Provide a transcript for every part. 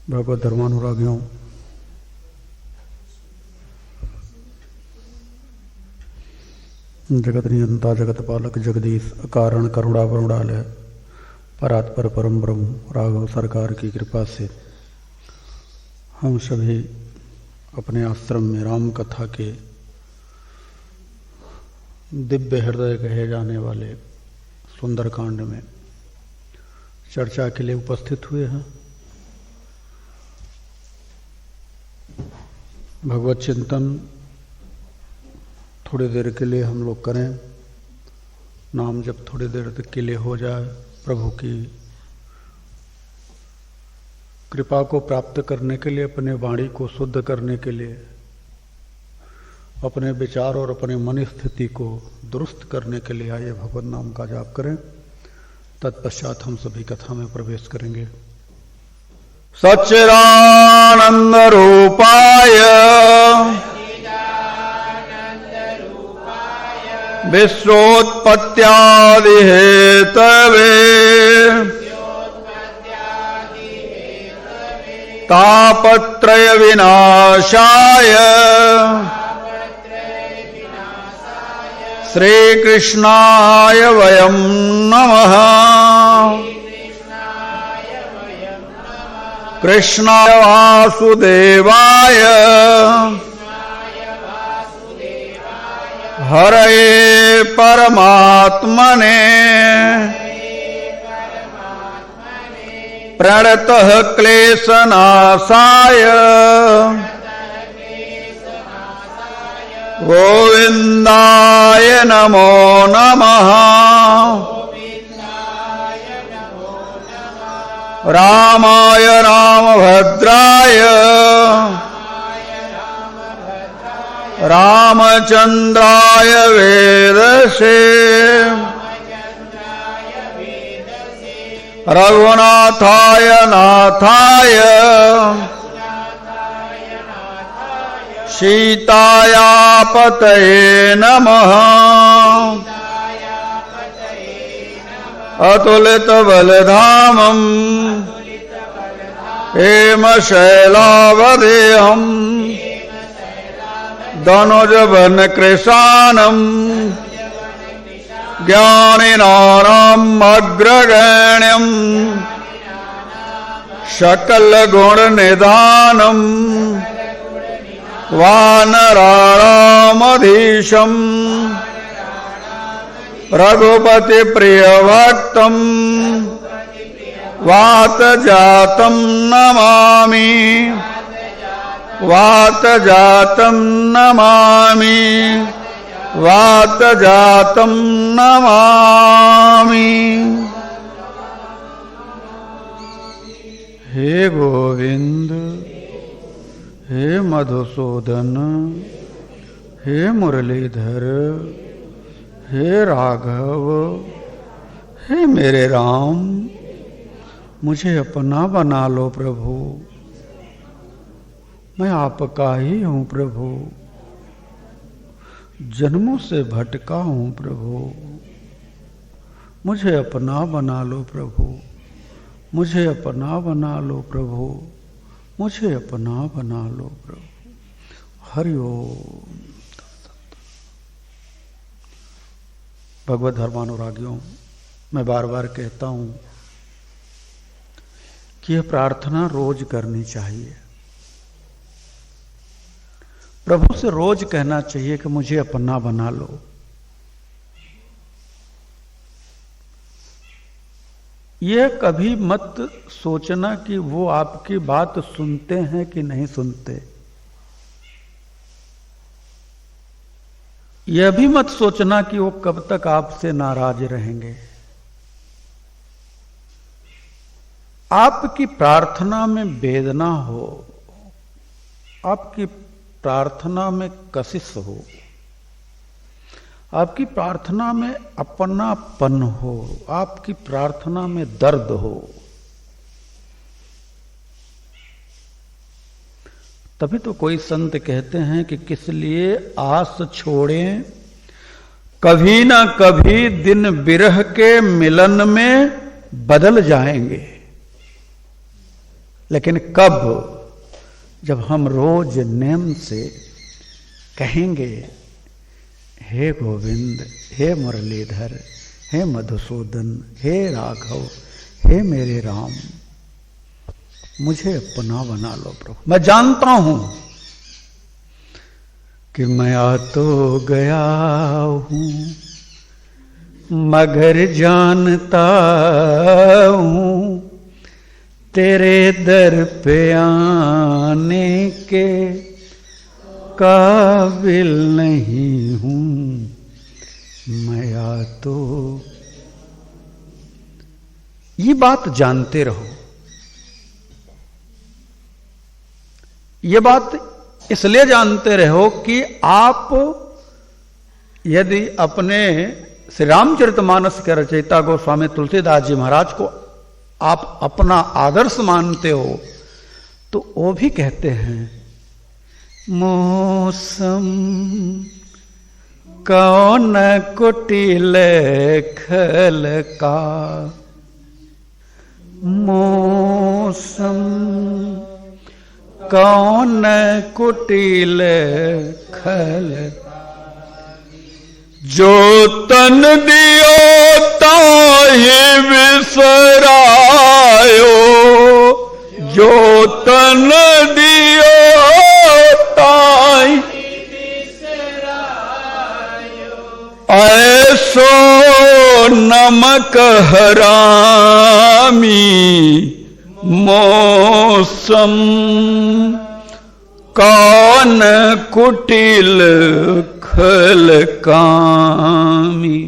भगवत धर्मानुरागियों, जगत नियंता जगत पालक जगदीश अकारण करुणा वरुणालय परात्पर परम ब्रह्म राघव सरकार की कृपा से हम सभी अपने आश्रम में राम कथा के दिव्य हृदय कहे जाने वाले सुंदरकांड में चर्चा के लिए उपस्थित हुए हैं। भगवत चिंतन थोड़ी देर के लिए हम लोग करें। नाम जब थोड़ी देर तक के लिए हो जाए, प्रभु की कृपा को प्राप्त करने के लिए, अपने वाणी को शुद्ध करने के लिए, अपने विचार और अपने मन स्थिति को दुरुस्त करने के लिए आइए भगवत नाम का जाप करें। तत्पश्चात हम सभी कथा में प्रवेश करेंगे। सच्चिदानंद रूपाय विश्वोत्पत्त्यादि हेतवे तापत्रय विनाशाय श्रीकृष्णाय वयं नमः। कृष्णाय वासुदेवाय हरये परमात्मने प्रणतः क्लेशनाशाय गोविंदाय नमो नमः। रामाय रामभद्राय रामचंद्राय वेदसे रघुनाथाय नाथाय सीतायापतये नमः। अतुलित बलधामं हेमशैलावदेहम् धनुजवन कृशानम् ज्ञानिनानाम् अग्रगण्यम् सकलगुणनिधानम् वानराणामधीशम् रघुपति प्रियभक्तम् वातजातं नमामि वातजातं नमामि वातजातं नमामि। हे गोविंद, हे मधुसूदन, हे मुरलीधर, हे राघव, हे मेरे राम, मुझे अपना बना लो प्रभु। मैं आपका ही हूँ प्रभु, जन्मों से भटका हूँ प्रभु। मुझे अपना बना लो प्रभु, मुझे अपना बना लो प्रभु, मुझे अपना बना लो प्रभु। हरि ओम। भगवत धर्मानुरागियों, मैं बार बार कहता हूं कि यह प्रार्थना रोज करनी चाहिए। प्रभु से रोज कहना चाहिए कि मुझे अपना बना लो। यह कभी मत सोचना कि वो आपकी बात सुनते हैं कि नहीं सुनते। यह भी मत सोचना कि वो कब तक आपसे नाराज रहेंगे। आपकी प्रार्थना में वेदना हो, आपकी प्रार्थना में कशिश हो, आपकी प्रार्थना में अपनापन हो, आपकी प्रार्थना में दर्द हो, तभी तो कोई संत कहते हैं कि किस लिए आस छोड़ें, कभी ना कभी दिन विरह के मिलन में बदल जाएंगे। लेकिन कब? जब हम रोज नेम से कहेंगे, हे गोविंद, हे मुरलीधर, हे मधुसूदन, हे राघव, हे मेरे राम, मुझे अपना बना लो प्रभु। मैं जानता हूं कि मैं आ तो गया हूं, मगर जानता हूं तेरे दर पे आने के काबिल नहीं हूं। मैं आ तो, ये बात जानते रहो। ये बात इसलिए जानते रहो कि आप यदि अपने श्री रामचरितमानस के रचयिता गोस्वामी तुलसीदास जी महाराज को आप अपना आदर्श मानते हो, तो वो भी कहते हैं, मौसम कौन कुटिल खल का, मौसम कौन कुटिल खल, जो तन दियो ताहि बिसरायो, जो तन दियो ताहि ऐसो नमक हरामी, मौसम कौन कुटिल खल कामी,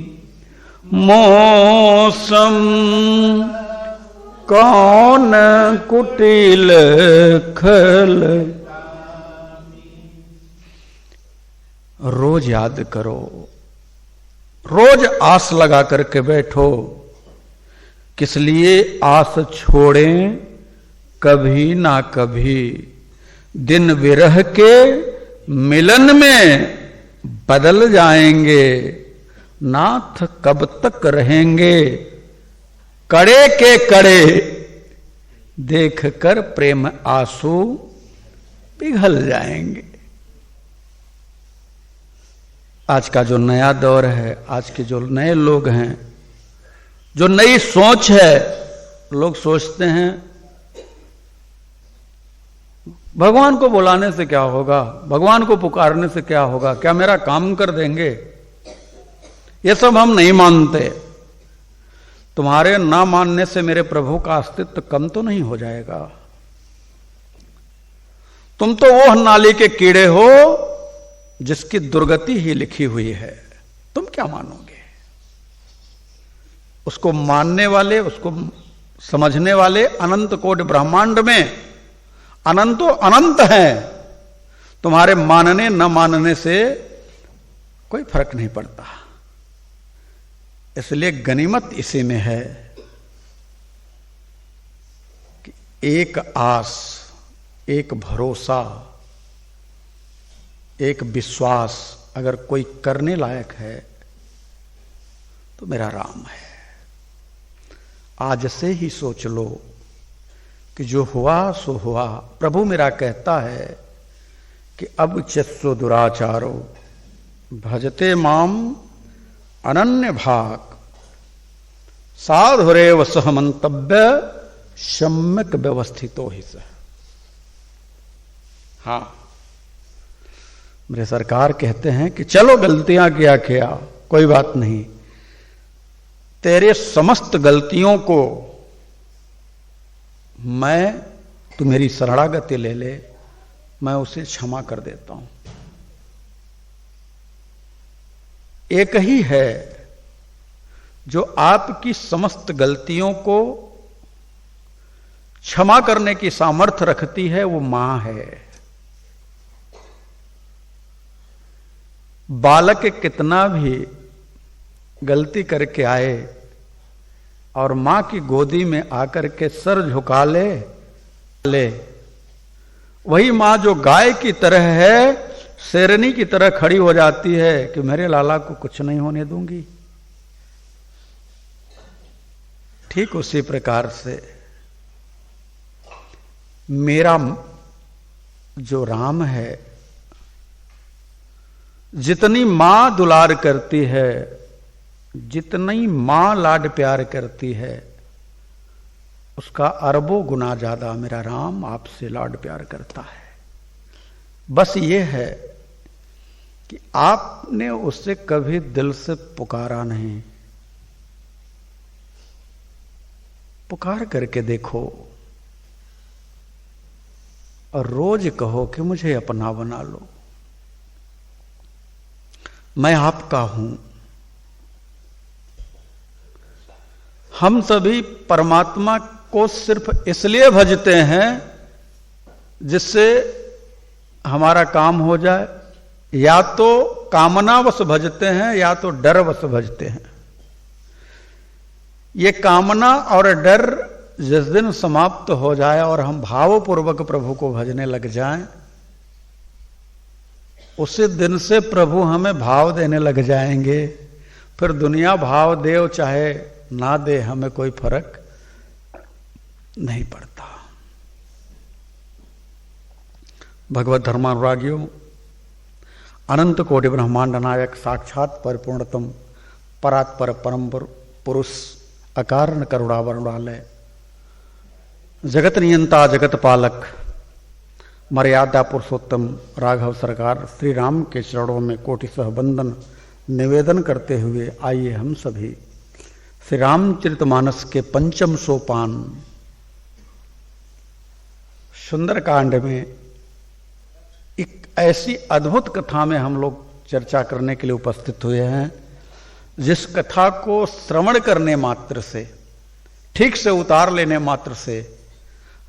मौसम कौन कुटिल खल। रोज याद करो, रोज आस लगा करके बैठो। किस लिए आस छोड़ें कभी ना कभी, दिन विरह के मिलन में बदल जाएंगे, नाथ कब तक रहेंगे कड़े के कड़े, देख कर प्रेम आंसू पिघल जाएंगे। आज का जो नया दौर है, आज के जो नए लोग हैं, जो नई सोच है, लोग सोचते हैं भगवान को बुलाने से क्या होगा, भगवान को पुकारने से क्या होगा, क्या मेरा काम कर देंगे। ये सब हम नहीं मानते। तुम्हारे ना मानने से मेरे प्रभु का अस्तित्व कम तो नहीं हो जाएगा। तुम तो वो नाली के कीड़े हो जिसकी दुर्गति ही लिखी हुई है। तुम क्या मानोगे? उसको मानने वाले, उसको समझने वाले अनंत कोटि ब्रह्मांड में अनंतो अनंत हैं। तुम्हारे मानने न मानने से कोई फर्क नहीं पड़ता। इसलिए गनीमत इसी में है कि एक आस, एक भरोसा, एक विश्वास अगर कोई करने लायक है तो मेरा राम है। आज से ही सोच लो कि जो हुआ सो हुआ। प्रभु मेरा कहता है कि अब चित्सो दुराचारो भजते माम अनन्य भाग, साधुरेव सह मंतव्य सम्यक व्यवस्थितो ही सह। हाँ, मेरे सरकार कहते हैं कि चलो गलतियां किया कोई बात नहीं, तेरे समस्त गलतियों को तू मेरी शरणागति ले ले, मैं उसे क्षमा कर देता हूं। एक ही है जो आपकी समस्त गलतियों को क्षमा करने की सामर्थ्य रखती है, वो मां है। बालक कितना भी गलती करके आए और मां की गोदी में आकर के सर झुका ले, वही मां जो गाय की तरह है, शेरनी की तरह खड़ी हो जाती है कि मेरे लाला को कुछ नहीं होने दूंगी। ठीक उसी प्रकार से मेरा जो राम है, जितनी मां दुलार करती है, जितनी मां लाड प्यार करती है, उसका अरबों गुना ज्यादा मेरा राम आपसे लाड प्यार करता है। बस ये है कि आपने उससे कभी दिल से पुकारा नहीं। पुकार करके देखो और रोज कहो कि मुझे अपना बना लो, मैं आपका हूं। हम सभी परमात्मा को सिर्फ इसलिए भजते हैं जिससे हमारा काम हो जाए, या तो कामनावश भजते हैं या तो डरवश भजते हैं। ये कामना और डर जिस दिन समाप्त हो जाए और हम भावपूर्वक प्रभु को भजने लग जाएं, उसी दिन से प्रभु हमें भाव देने लग जाएंगे। फिर दुनिया भाव दे चाहे ना दे, हमें कोई फर्क नहीं पड़ता। भगवत धर्मानुरागियों, अनंत कोटि ब्रह्मांड नायक साक्षात परिपूर्णतम परात्पर परम पुरुष अकारण करुणावरुणालय, जगत नियंता जगत पालक मर्यादा पुरुषोत्तम राघव सरकार श्री राम के चरणों में कोटि सह बंदन निवेदन करते हुए आइए हम सभी श्री रामचरितमानस के पंचम सोपान सुंदरकांड में एक ऐसी अद्भुत कथा में हम लोग चर्चा करने के लिए उपस्थित हुए हैं, जिस कथा को श्रवण करने मात्र से, ठीक से उतार लेने मात्र से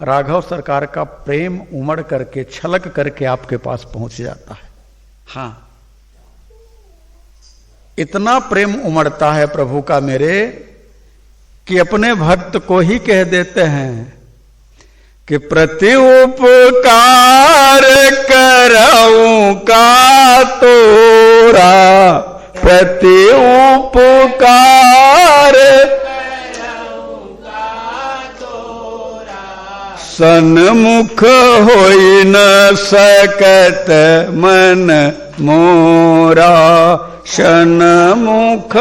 राघव सरकार का प्रेम उमड़ करके छलक करके आपके पास पहुंच जाता है। हां, इतना प्रेम उमड़ता है प्रभु का मेरे कि अपने भक्त को ही कह देते हैं कि प्रति उपकार करऊं का तोरा, प्रति उपकार सन्मुख होई न सकत मन मोरा, सन्मुख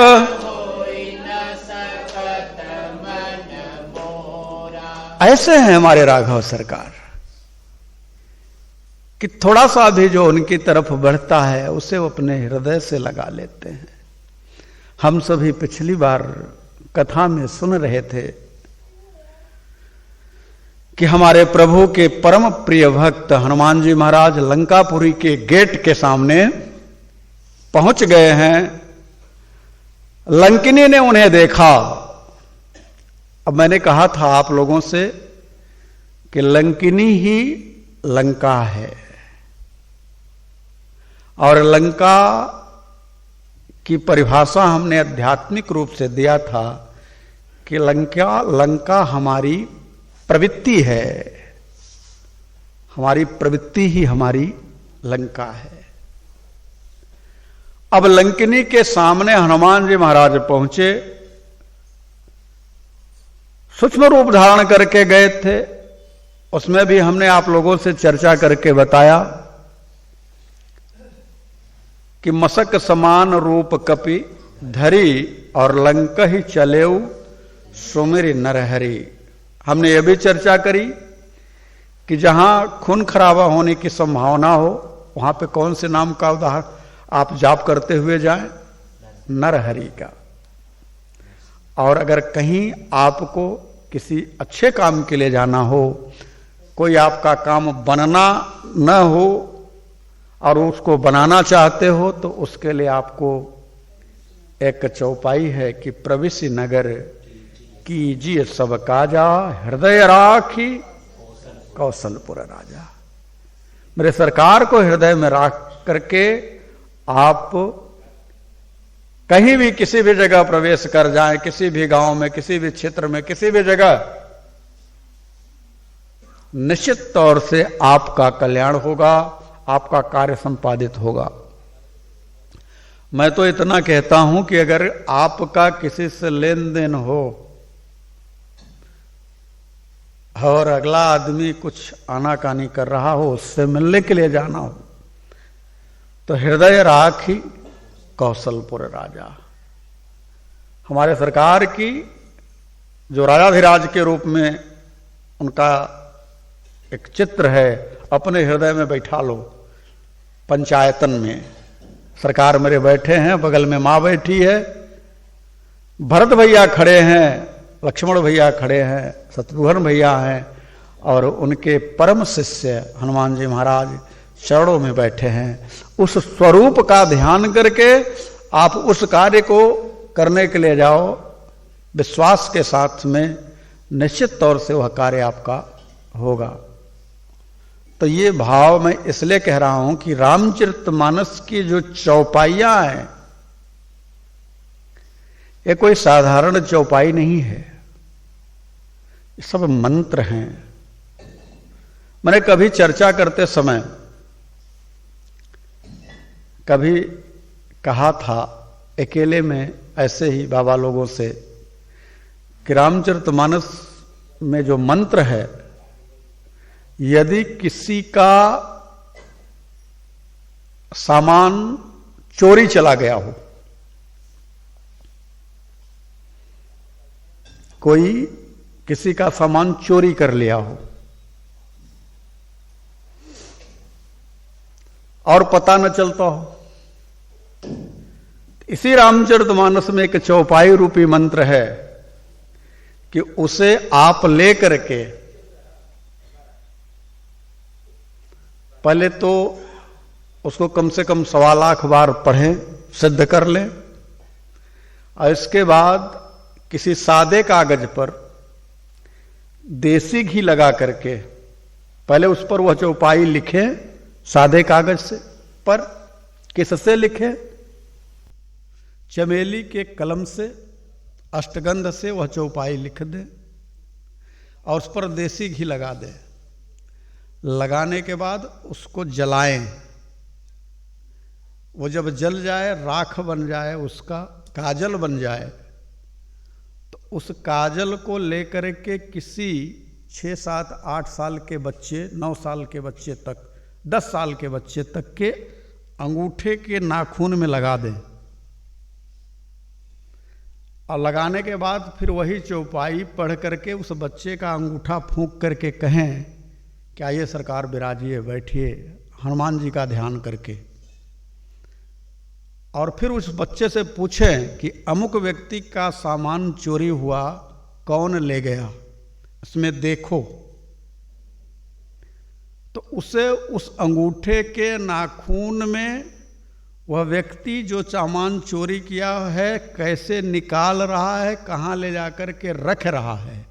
ऐसे हैं हमारे राघव सरकार कि थोड़ा सा भी जो उनकी तरफ बढ़ता है उसे वो अपने हृदय से लगा लेते हैं। हम सभी पिछली बार कथा में सुन रहे थे कि हमारे प्रभु के परम प्रिय भक्त हनुमान जी महाराज लंकापुरी के गेट के सामने पहुंच गए हैं। लंकिनी ने उन्हें देखा। अब मैंने कहा था आप लोगों से कि लंकिनी ही लंका है, और लंका की परिभाषा हमने आध्यात्मिक रूप से दिया था कि लंका हमारी प्रवृत्ति है, हमारी प्रवृत्ति ही हमारी लंका है। अब लंकिनी के सामने हनुमान जी महाराज पहुंचे, सूक्ष्म रूप धारण करके गए थे। उसमें भी हमने आप लोगों से चर्चा करके बताया कि मसक समान रूप कपि धरी और लंक ही चलेऊ सुमिर नरहरि। हमने यह भी चर्चा करी कि जहां खून खराबा होने की संभावना हो वहां पे कौन से नाम का उदाहरण आप जाप करते हुए जाएं? नरहरि का। और अगर कहीं आपको किसी अच्छे काम के लिए जाना हो, कोई आपका काम बनना न हो और उसको बनाना चाहते हो, तो उसके लिए आपको एक चौपाई है कि प्रविशि नगर कीजिए सब काजा, हृदय राखी कौशलपुर राजा। मेरे सरकार को हृदय में राख करके आप कहीं भी किसी भी जगह प्रवेश कर जाएं, किसी भी गांव में, किसी भी क्षेत्र में, किसी भी जगह, निश्चित तौर से आपका कल्याण होगा, आपका कार्य संपादित होगा। मैं तो इतना कहता हूं कि अगर आपका किसी से लेन देन हो, और अगला आदमी कुछ आनाकानी कर रहा हो, उससे मिलने के लिए जाना हो, तो हृदय राखी कौशलपुर राजा। हमारे सरकार की जो राजाधिराज के रूप में उनका एक चित्र है, अपने हृदय में बैठा लो। पंचायतन में सरकार मेरे बैठे हैं, बगल में मां बैठी है, भरत भैया खड़े हैं, लक्ष्मण भैया खड़े हैं, शत्रुघ्न भैया हैं, और उनके परम शिष्य हनुमान जी महाराज चरणों में बैठे हैं। उस स्वरूप का ध्यान करके आप उस कार्य को करने के लिए जाओ, विश्वास के साथ में निश्चित तौर से वह कार्य आपका होगा। तो ये भाव मैं इसलिए कह रहा हूं कि रामचरितमानस की जो चौपाइयां हैं, ये कोई साधारण चौपाई नहीं है, ये सब मंत्र हैं। मैंने कभी चर्चा करते समय कभी कहा था अकेले में ऐसे ही बाबा लोगों से कि रामचरितमानस में जो मंत्र है, यदि किसी का सामान चोरी चला गया हो, कोई किसी का सामान चोरी कर लिया हो और पता न चलता हो, इसी रामचरितमानस में एक चौपाई रूपी मंत्र है कि उसे आप ले करके पहले तो उसको कम से कम 1.25 लाख बार पढ़ें, सिद्ध कर लें, और इसके बाद किसी सादे कागज पर देसी घी लगा करके पहले उस पर वह चौपाई लिखें, सादे कागज से पर किससे लिखें? चमेली के कलम से, अष्टगंध से वह चौपाई लिख दें और उस पर देसी घी लगा दें। लगाने के बाद उसको जलाएं। वो जब जल जाए, राख बन जाए, उसका काजल बन जाए, तो उस काजल को लेकर के किसी 6, 7, 8 साल के बच्चे, 9 साल के बच्चे तक, 10 साल के बच्चे तक के अंगूठे के नाखून में लगा दें, और लगाने के बाद फिर वही चौपाई पढ़ करके उस बच्चे का अंगूठा फूंक करके कहें कि आइए सरकार विराजिए, बैठिए, हनुमान जी का ध्यान करके, और फिर उस बच्चे से पूछें कि अमुक व्यक्ति का सामान चोरी हुआ, कौन ले गया, इसमें देखो। तो उसे उस अंगूठे के नाखून में वह व्यक्ति जो सामान चोरी किया है कैसे निकाल रहा है, कहाँ ले जाकर के रख रहा है,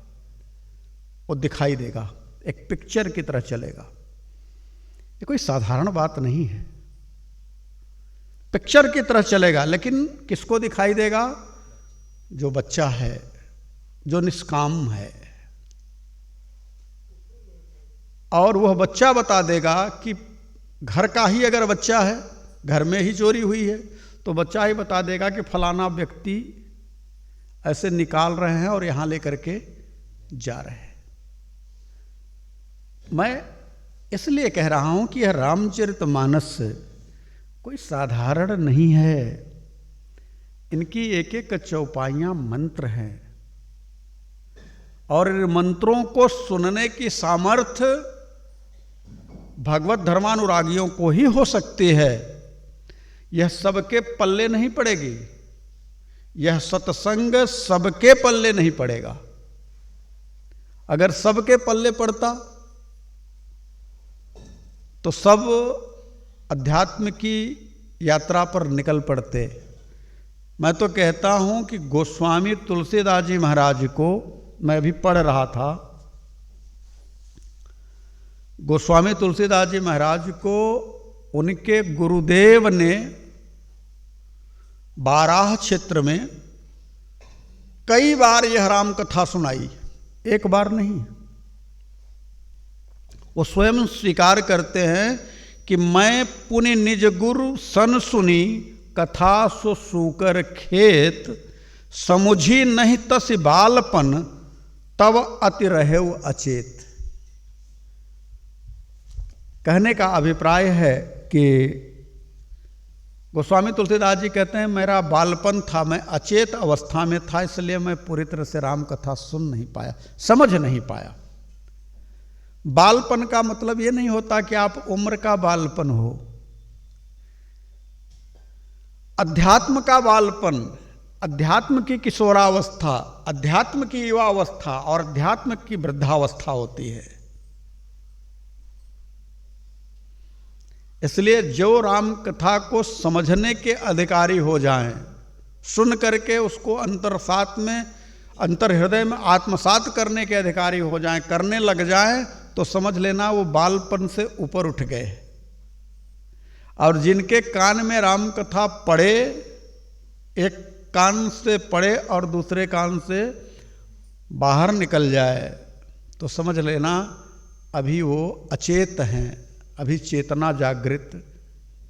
वो दिखाई देगा, एक पिक्चर की तरह चलेगा। ये कोई साधारण बात नहीं है, पिक्चर की तरह चलेगा। लेकिन किसको दिखाई देगा? जो बच्चा है, जो निष्काम है। और वह बच्चा बता देगा कि घर का ही अगर बच्चा है, घर में ही चोरी हुई है, तो बच्चा ही बता देगा कि फलाना व्यक्ति ऐसे निकाल रहे हैं और यहां लेकर के जा रहे हैं। मैं इसलिए कह रहा हूं कि यह रामचरितमानस कोई साधारण नहीं है। इनकी एक एक चौपाइयां मंत्र हैं, और इन मंत्रों को सुनने की सामर्थ्य भगवत धर्मानुरागियों को ही हो सकती है। यह सबके पल्ले नहीं पड़ेगी, यह सत्संग सबके पल्ले नहीं पड़ेगा। अगर सबके पल्ले पड़ता तो सब अध्यात्म की यात्रा पर निकल पड़ते। मैं तो कहता हूं कि गोस्वामी तुलसीदास जी महाराज को मैं भी पढ़ रहा था, गोस्वामी तुलसीदास जी महाराज को उनके गुरुदेव ने बाराह क्षेत्र में कई बार यह राम कथा सुनाई, एक बार नहीं। वो स्वयं स्वीकार करते हैं कि मैं पुनि निज गुरु सन सुनी, कथा सो सूकर खेत, समुझी नहीं तस बालपन, तब अति रहेउ अचेत। कहने का अभिप्राय है कि गोस्वामी तुलसीदास जी कहते हैं मेरा बालपन था, मैं अचेत अवस्था में था, इसलिए मैं पूरी तरह से राम कथा सुन नहीं पाया, समझ नहीं पाया। बालपन का मतलब ये नहीं होता कि आप उम्र का बालपन हो। अध्यात्म का बालपन, अध्यात्म की किशोरावस्था, अध्यात्म की युवावस्था और अध्यात्म की वृद्धावस्था होती है। इसलिए जो राम कथा को समझने के अधिकारी हो जाएं, सुन करके उसको अंतरसात में, अंतर हृदय में आत्मसात करने के अधिकारी हो जाएं, करने लग जाएं, तो समझ लेना वो बालपन से ऊपर उठ गए। और जिनके कान में राम कथा पड़े, एक कान से पड़े और दूसरे कान से बाहर निकल जाए, तो समझ लेना अभी वो अचेत हैं, अभी चेतना जागृत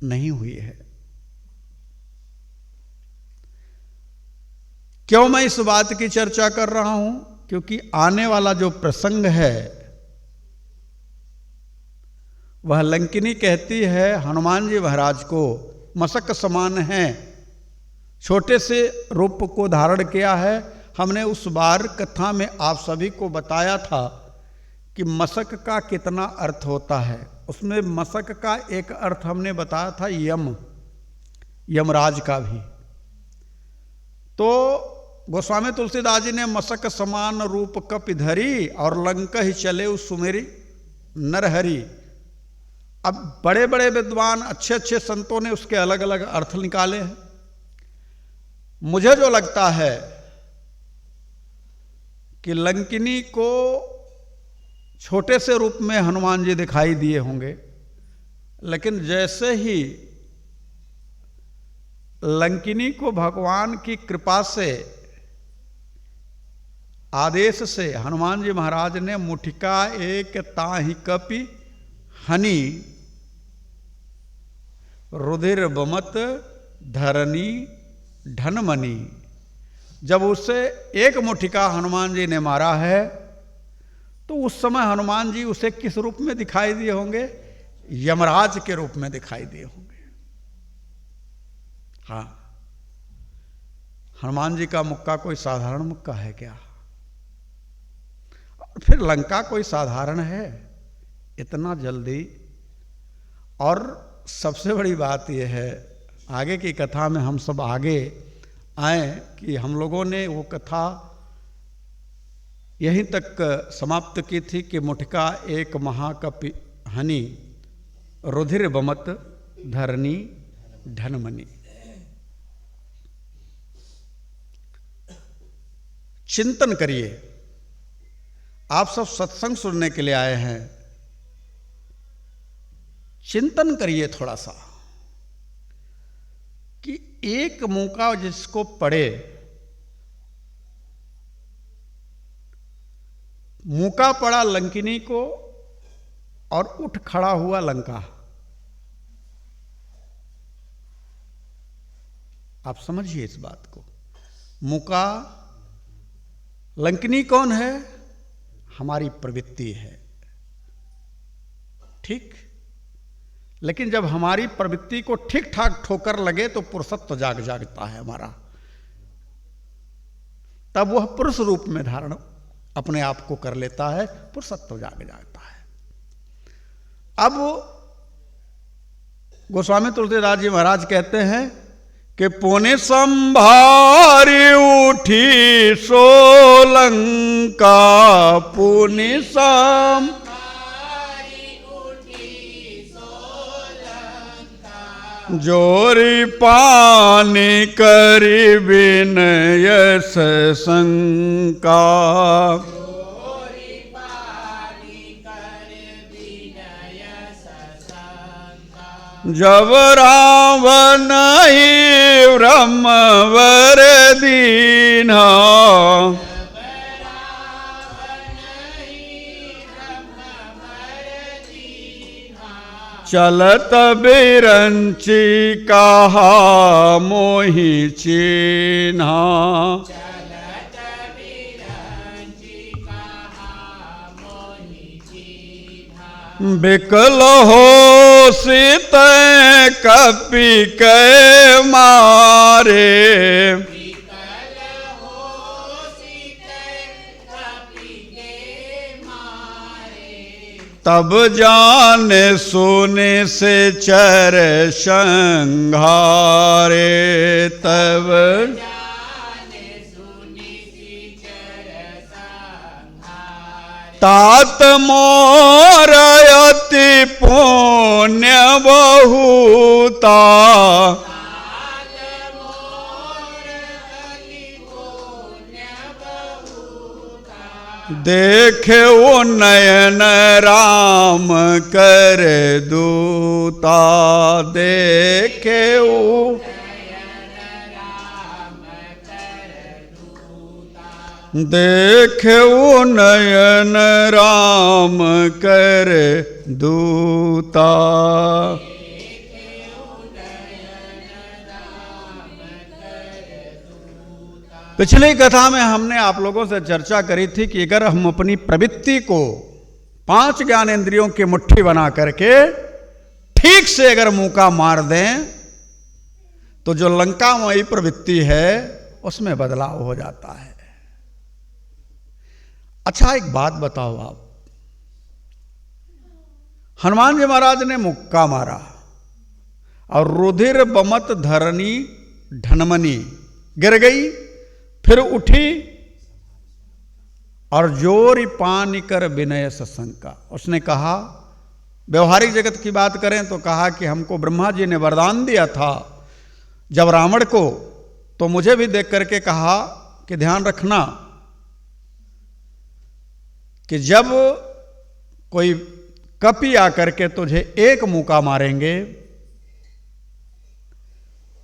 नहीं हुई है। क्यों मैं इस बात की चर्चा कर रहा हूं? क्योंकि आने वाला जो प्रसंग है वह लंकिनी कहती है हनुमान जी महाराज को, मशक समान हैं, छोटे से रूप को धारण किया है। हमने उस बार कथा में आप सभी को बताया था कि मशक का कितना अर्थ होता है। उसमें मशक का एक अर्थ हमने बताया था यम, यमराज का भी। तो गोस्वामी तुलसीदास जी ने मशक समान रूप कपि धरी और लंक ही चले उस सुमेरी नरहरि। अब बड़े बड़े विद्वान, अच्छे अच्छे संतों ने उसके अलग अलग अर्थ निकाले हैं। मुझे जो लगता है कि लंकिनी को छोटे से रूप में हनुमान जी दिखाई दिए होंगे, लेकिन जैसे ही लंकिनी को भगवान की कृपा से, आदेश से हनुमान जी महाराज ने मुठिका एक ताहि कपि हनि रुधिर बमत धरनी धनमणि, जब उसे एक मुठिका हनुमान जी ने मारा है तो उस समय हनुमान जी उसे किस रूप में दिखाई दिए होंगे? यमराज के रूप में दिखाई दिए होंगे। हाँ, हनुमान जी का मुक्का कोई साधारण मुक्का है क्या? फिर लंका कोई साधारण है इतना जल्दी? और सबसे बड़ी बात यह है, आगे की कथा में हम सब आगे आए कि हम लोगों ने वो कथा यहीं तक समाप्त की थी कि मुठका एक महाकपि हनि रुधिर बमत धरनी धनमणि। चिंतन करिए, आप सब सत्संग सुनने के लिए आए हैं, चिंतन करिए थोड़ा सा कि एक मौका जिसको पड़े, मौका पड़ा लंकिनी को और उठ खड़ा हुआ लंका। आप समझिए इस बात को। मौका, लंकिनी कौन है? हमारी प्रवृत्ति है, ठीक। लेकिन जब हमारी प्रवृत्ति को ठीक ठाक ठोकर लगे तो पुरुषत्व जागता है हमारा, तब वह पुरुष रूप में धारण अपने आप को कर लेता है, पुरुषत्व जागता है। अब गोस्वामी तुलसीदास जी महाराज कहते हैं कि पुनि संभारी उठी सोलंका, पुनि जोरी पानी करी विनय शंका, जब रावण ही ब्रह्मवर दीना, चलत बिरंची कहा मोहि चिन्हा, बिकल हो सीत कपि के मारे, तब जाने सोने से चर संघारे, तब जाने सोने से चर संघारे। तात मोर अति पुण्य बहुता, देखे वो नयन राम कर दूता, देखे वो देखे वो नयन राम कर दूता। पिछली कथा में हमने आप लोगों से चर्चा करी थी कि अगर हम अपनी प्रवृत्ति को 5 ज्ञानेंद्रियों की मुट्ठी बना करके ठीक से अगर मुका मार दें तो जो लंकामयी प्रवृत्ति है उसमें बदलाव हो जाता है। अच्छा एक बात बताओ आप, हनुमान जी महाराज ने मुक्का मारा और रुधिर बमत धरणी ढनमनी गिर गई, फिर उठी और जोरी पानी कर विनय सशंका। उसने कहा, व्यवहारिक जगत की बात करें तो कहा कि हमको ब्रह्मा जी ने वरदान दिया था जब रावण को, तो मुझे भी देख करके कहा कि ध्यान रखना कि जब कोई कपि आकर के तुझे एक मुक्का मारेंगे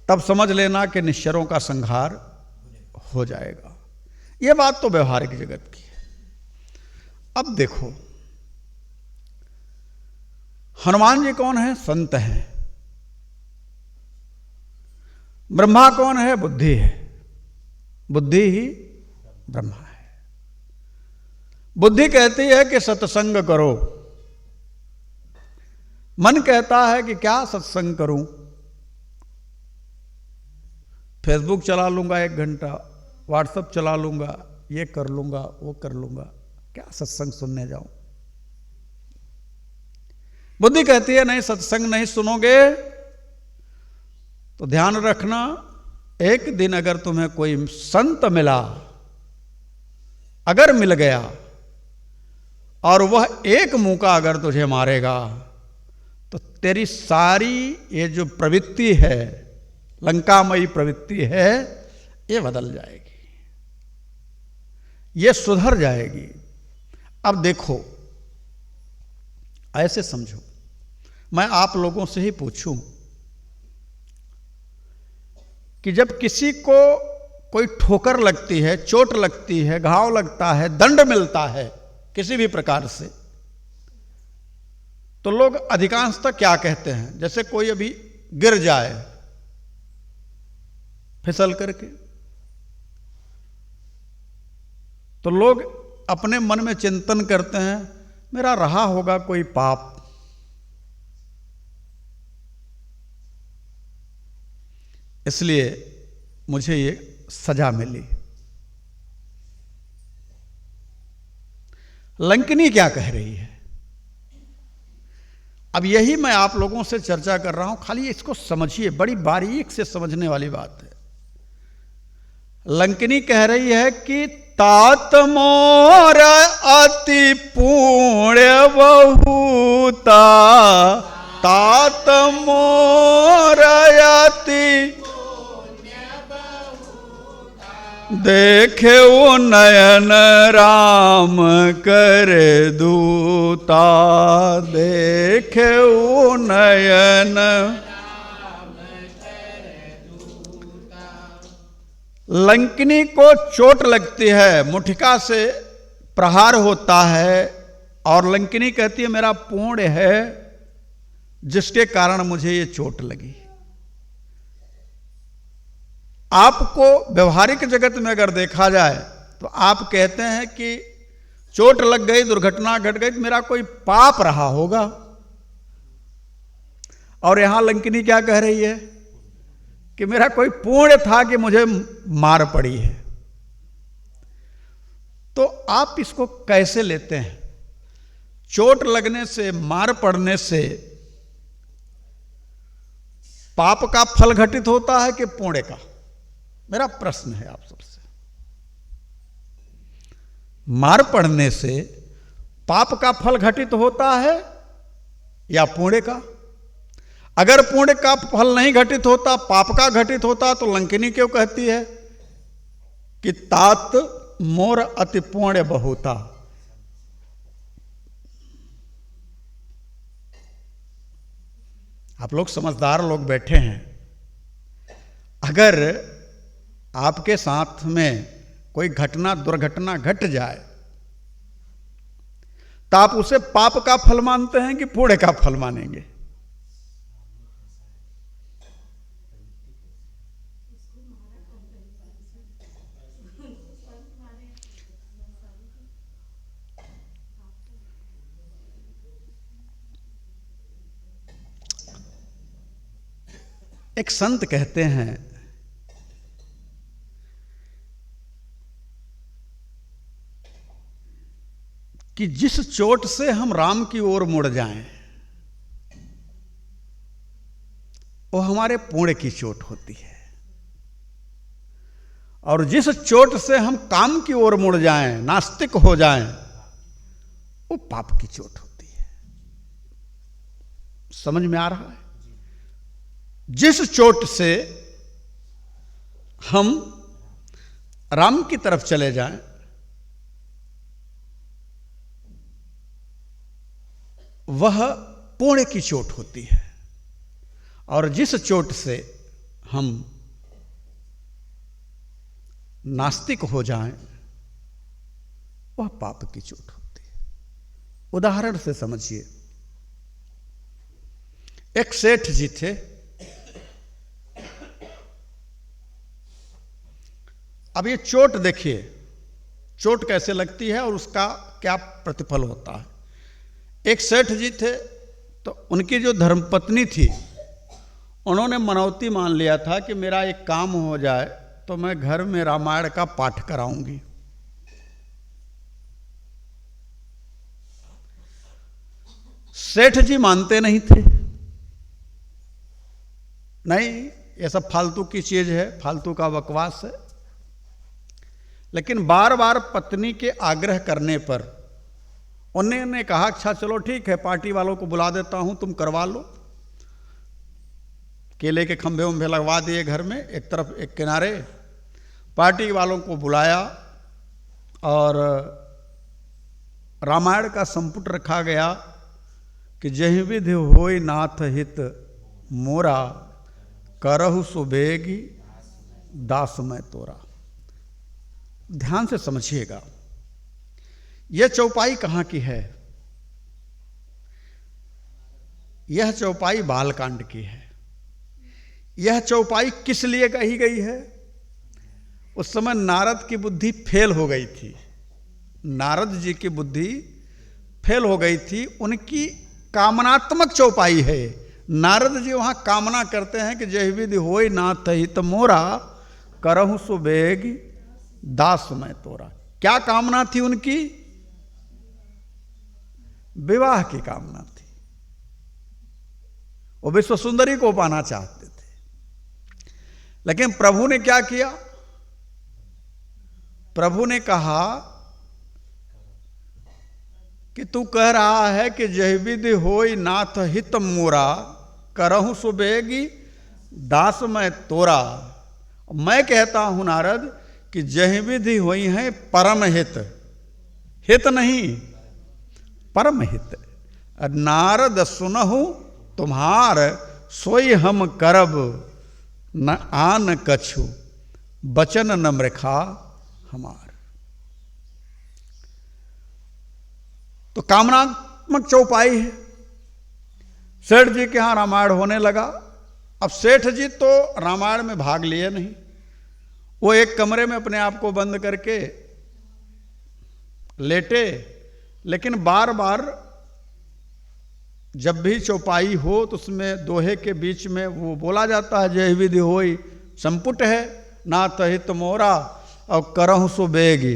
तब समझ लेना कि निश्चरों का संहार हो जाएगा। यह बात तो व्यवहारिक जगत की है। अब देखो, हनुमान जी कौन है? संत हैं। ब्रह्मा कौन है? बुद्धि है। बुद्धि ही ब्रह्मा है। बुद्धि कहती है कि सत्संग करो, मन कहता है कि क्या सत्संग करूं, फेसबुक चला लूंगा 1 घंटा, व्हाट्सएप चला लूंगा, ये कर लूंगा, वो कर लूंगा, क्या सत्संग सुनने जाऊं। बुद्धि कहती है नहीं, सत्संग नहीं सुनोगे तो ध्यान रखना, एक दिन अगर तुम्हें कोई संत मिला, अगर मिल गया और वह एक मुक्का अगर तुझे मारेगा तो तेरी सारी ये जो प्रवृत्ति है, लंकामयी प्रवृत्ति है, ये बदल जाएगी, ये सुधर जाएगी। अब देखो, ऐसे समझो, मैं आप लोगों से ही पूछूं कि जब किसी को कोई ठोकर लगती है, चोट लगती है, घाव लगता है, दंड मिलता है किसी भी प्रकार से, तो लोग अधिकांशतः क्या कहते हैं? जैसे कोई अभी गिर जाए फिसल करके, तो लोग अपने मन में चिंतन करते हैं, मेरा रहा होगा कोई पाप, इसलिए मुझे ये सजा मिली। लंकिनी क्या कह रही है? अब यही मैं आप लोगों से चर्चा कर रहा हूं, खाली इसको समझिए, बड़ी बारीक से समझने वाली बात है। लंकिनी कह रही है कि तात मोर अति पुण्य बहुता, तात मोर अति देखे वो नयन राम कर दूता, देखे वो नयन। लंकिनी को चोट लगती है, मुठिका से प्रहार होता है, और लंकिनी कहती है मेरा पुण्य है जिसके कारण मुझे ये चोट लगी। आपको व्यवहारिक जगत में अगर देखा जाए तो आप कहते हैं कि चोट लग गई, दुर्घटना घट गई, तो मेरा कोई पाप रहा होगा। और यहां लंकिनी क्या कह रही है कि मेरा कोई पुण्य था कि मुझे मार पड़ी है। तो आप इसको कैसे लेते हैं? चोट लगने से, मार पड़ने से पाप का फल घटित होता है कि पुण्य का? मेरा प्रश्न है आप सबसे। मार पड़ने से पाप का फल घटित होता है या पुण्य का? अगर पुण्य का फल नहीं घटित होता, पाप का घटित होता, तो लंकिनी क्यों कहती है कि तात मोर अति पुण्य बहुता? आप लोग समझदार लोग बैठे हैं। अगर आपके साथ में कोई घटना, दुर्घटना घट जाए, तो आप उसे पाप का फल मानते हैं कि पुण्य का फल मानेंगे? एक संत कहते हैं कि जिस चोट से हम राम की ओर मुड़ जाएं, वो हमारे पुण्य की चोट होती है, और जिस चोट से हम काम की ओर मुड़ जाएं, नास्तिक हो जाएं, वो पाप की चोट होती है। समझ में आ रहा है? जिस चोट से हम राम की तरफ चले जाएं, वह पुण्य की चोट होती है, और जिस चोट से हम नास्तिक हो जाएं, वह पाप की चोट होती है। उदाहरण से समझिए। एक सेठ जी थे। अब ये चोट देखिए, चोट कैसे लगती है और उसका क्या प्रतिफल होता है। एक सेठ जी थे, तो उनकी जो धर्मपत्नी थी, उन्होंने मनौती मान लिया था कि मेरा एक काम हो जाए तो मैं घर में रामायण का पाठ कराऊंगी। सेठ जी मानते नहीं थे, नहीं ये सब फालतू की चीज है, फालतू का बकवास है। लेकिन बार बार पत्नी के आग्रह करने पर उन्होंने कहा, अच्छा चलो ठीक है, पार्टी वालों को बुला देता हूं, तुम करवा लो। केले के खंभे उम्भे लगवा दिए घर में, एक तरफ एक किनारे। पार्टी वालों को बुलाया और रामायण का संपुट रखा गया कि जहि विधि होय नाथ हित मोरा, करहु सुबेगी दास मैं तोरा। ध्यान से समझिएगा, यह चौपाई कहां की है? यह चौपाई बालकांड की है। यह चौपाई किस लिए कही गई है? उस समय नारद की बुद्धि फेल हो गई थी। नारद जी की बुद्धि फेल हो गई थी, उनकी कामनात्मक चौपाई है। नारद जी वहां कामना करते हैं कि जय विधि होय नाथ हित मोरा, करहु सुबेग दास मैं तोरा। क्या कामना थी उनकी? विवाह की कामना थी। वो विश्व सुंदरी को पाना चाहते थे। लेकिन प्रभु ने क्या किया? प्रभु ने कहा कि तू कह रहा है कि जय विधि होय नाथ हित मोरा, करहु सुबेगी दास मैं तोरा। मैं कहता हूं नारद कि जय विधि होई है परम हित, हित नहीं परम हित। नारद सुनहु तुम्हार, सोई हम करब न आन कछु, बचन न मृखा हमार। तो कामनात्मक चौपाई है। सेठ जी के यहां रामायण होने लगा। अब सेठ जी तो रामायण में भाग लिए नहीं, वो एक कमरे में अपने आप को बंद करके लेटे, लेकिन बार बार जब भी चौपाई हो तो उसमें दोहे के बीच में वो बोला जाता है, जय विधि होई संपुट है, ना तहित मोरा और करहु सो बेगी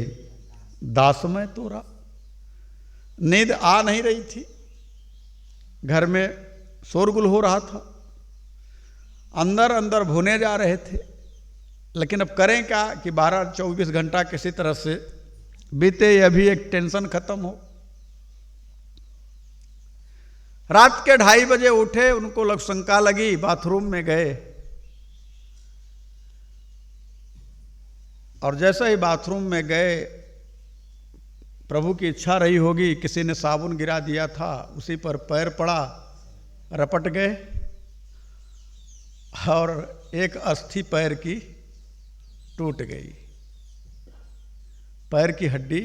दास में तोरा। नींद आ नहीं रही थी, घर में शोरगुल हो रहा था, अंदर अंदर भुने जा रहे थे, लेकिन अब करें क्या कि 12-24 घंटा किसी तरह से बीते, ये भी एक टेंशन खत्म हो। रात के 2:30 बजे उठे, उनको लग शंका लगी, बाथरूम में गए और जैसे ही बाथरूम में गए, प्रभु की इच्छा रही होगी, किसी ने साबुन गिरा दिया था, उसी पर पैर पड़ा, रपट गए और एक अस्थि पैर की टूट गई, पैर की हड्डी।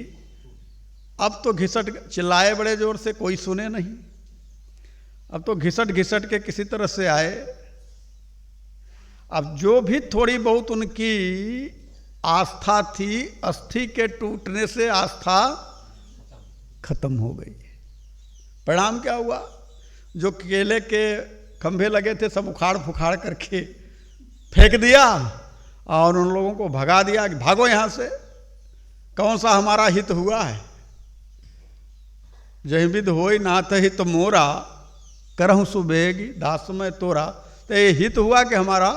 अब तो घिसट, चिल्लाए बड़े जोर से, कोई सुने नहीं, अब तो घिसट घिसट के किसी तरह से आए। अब जो भी थोड़ी बहुत उनकी आस्था थी, अस्थि के टूटने से आस्था खत्म हो गई। परिणाम क्या हुआ? जो केले के खंभे लगे थे सब उखाड़ फुखाड़ करके फेंक दिया और उन लोगों को भगा दिया कि भागो यहां से, कौन सा हमारा हित हुआ है। जय विधि होई नाथ हित मोरा, करहु सुबेगी दास में तोरा। तो ये हित हुआ कि हमारा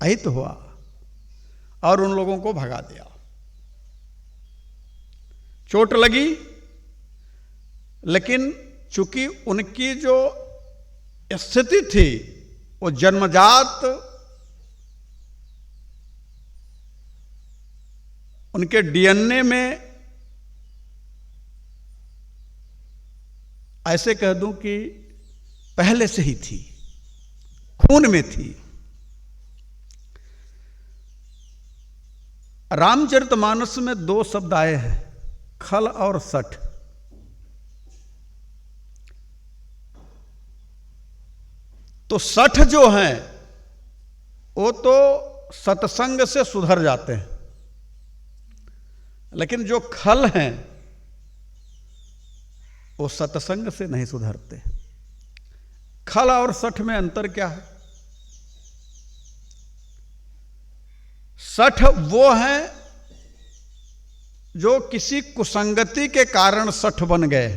अहित हुआ, और उन लोगों को भगा दिया। चोट लगी, लेकिन चूंकि उनकी जो स्थिति थी वो जन्मजात उनके डीएनए में, ऐसे कह दूं कि पहले से ही थी, खून में थी। रामचरितमानस में 2 शब्द आए हैं, खल और सठ। तो सठ जो हैं वो तो सत्संग से सुधर जाते हैं, लेकिन जो खल हैं वो सत्संग से नहीं सुधरते। खल और सठ में अंतर क्या है? सठ वो हैं जो किसी कुसंगति के कारण सठ बन गए,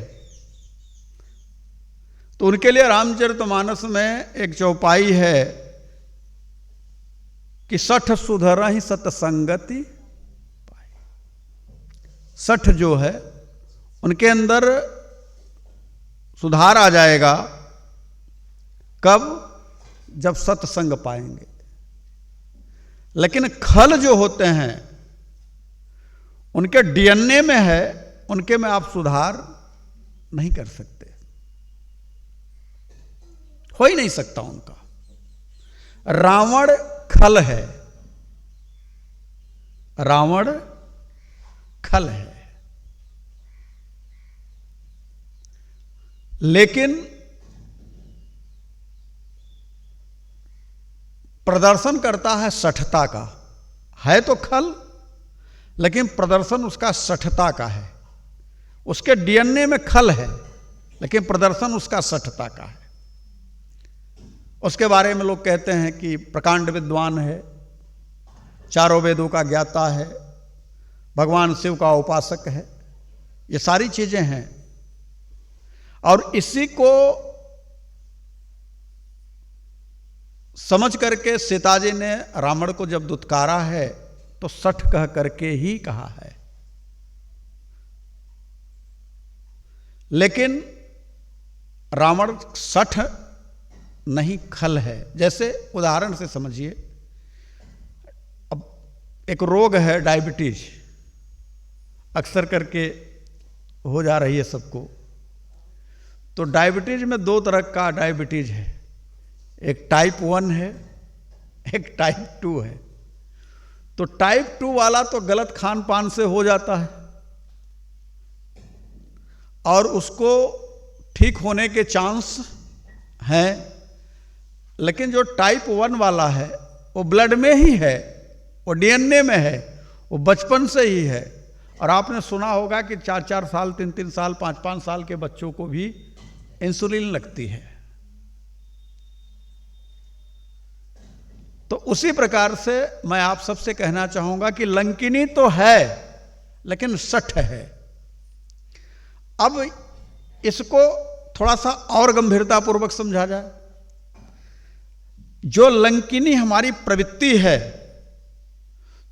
तो उनके लिए रामचरितमानस में एक चौपाई है कि सठ सुधर ही सत्संगति पाई। सठ जो है उनके अंदर सुधार आ जाएगा, कब? जब सत्संग पाएंगे। लेकिन खल जो होते हैं उनके डीएनए में है, उनके में आप सुधार नहीं कर सकते, हो ही नहीं सकता उनका। रावण खल है, रावण खल है, लेकिन प्रदर्शन करता है सठता का। है तो खल, लेकिन प्रदर्शन उसका सठता का है। उसके डीएनए में खल है, लेकिन प्रदर्शन उसका सठता का है। उसके बारे में लोग कहते हैं कि प्रकांड विद्वान है, चारों वेदों का ज्ञाता है, भगवान शिव का उपासक है, ये सारी चीजें हैं। और इसी को समझ करके सीता जी ने रावण को जब दुत्कारा है तो सठ कह करके ही कहा है। लेकिन रावण सठ नहीं, खल है। जैसे उदाहरण से समझिए, अब एक रोग है डायबिटीज, अक्सर करके हो जा रही है सबको। तो डायबिटीज में 2 तरह का डायबिटीज है, एक टाइप 1 है, एक टाइप 2 है। तो टाइप 2 वाला तो गलत खान पान से हो जाता है और उसको ठीक होने के चांस हैं, लेकिन जो टाइप 1 वाला है वो ब्लड में ही है, वो डीएनए में है, वो बचपन से ही है। और आपने सुना होगा कि 4-4 साल, 3-3 साल, 5-5 साल के बच्चों को भी इंसुलिन लगती है। तो उसी प्रकार से मैं आप सबसे कहना चाहूंगा कि लंकिनी तो है लेकिन सठ है। अब इसको थोड़ा सा और गंभीरता पूर्वक समझा जाए। जो लंकिनी हमारी प्रवृत्ति है,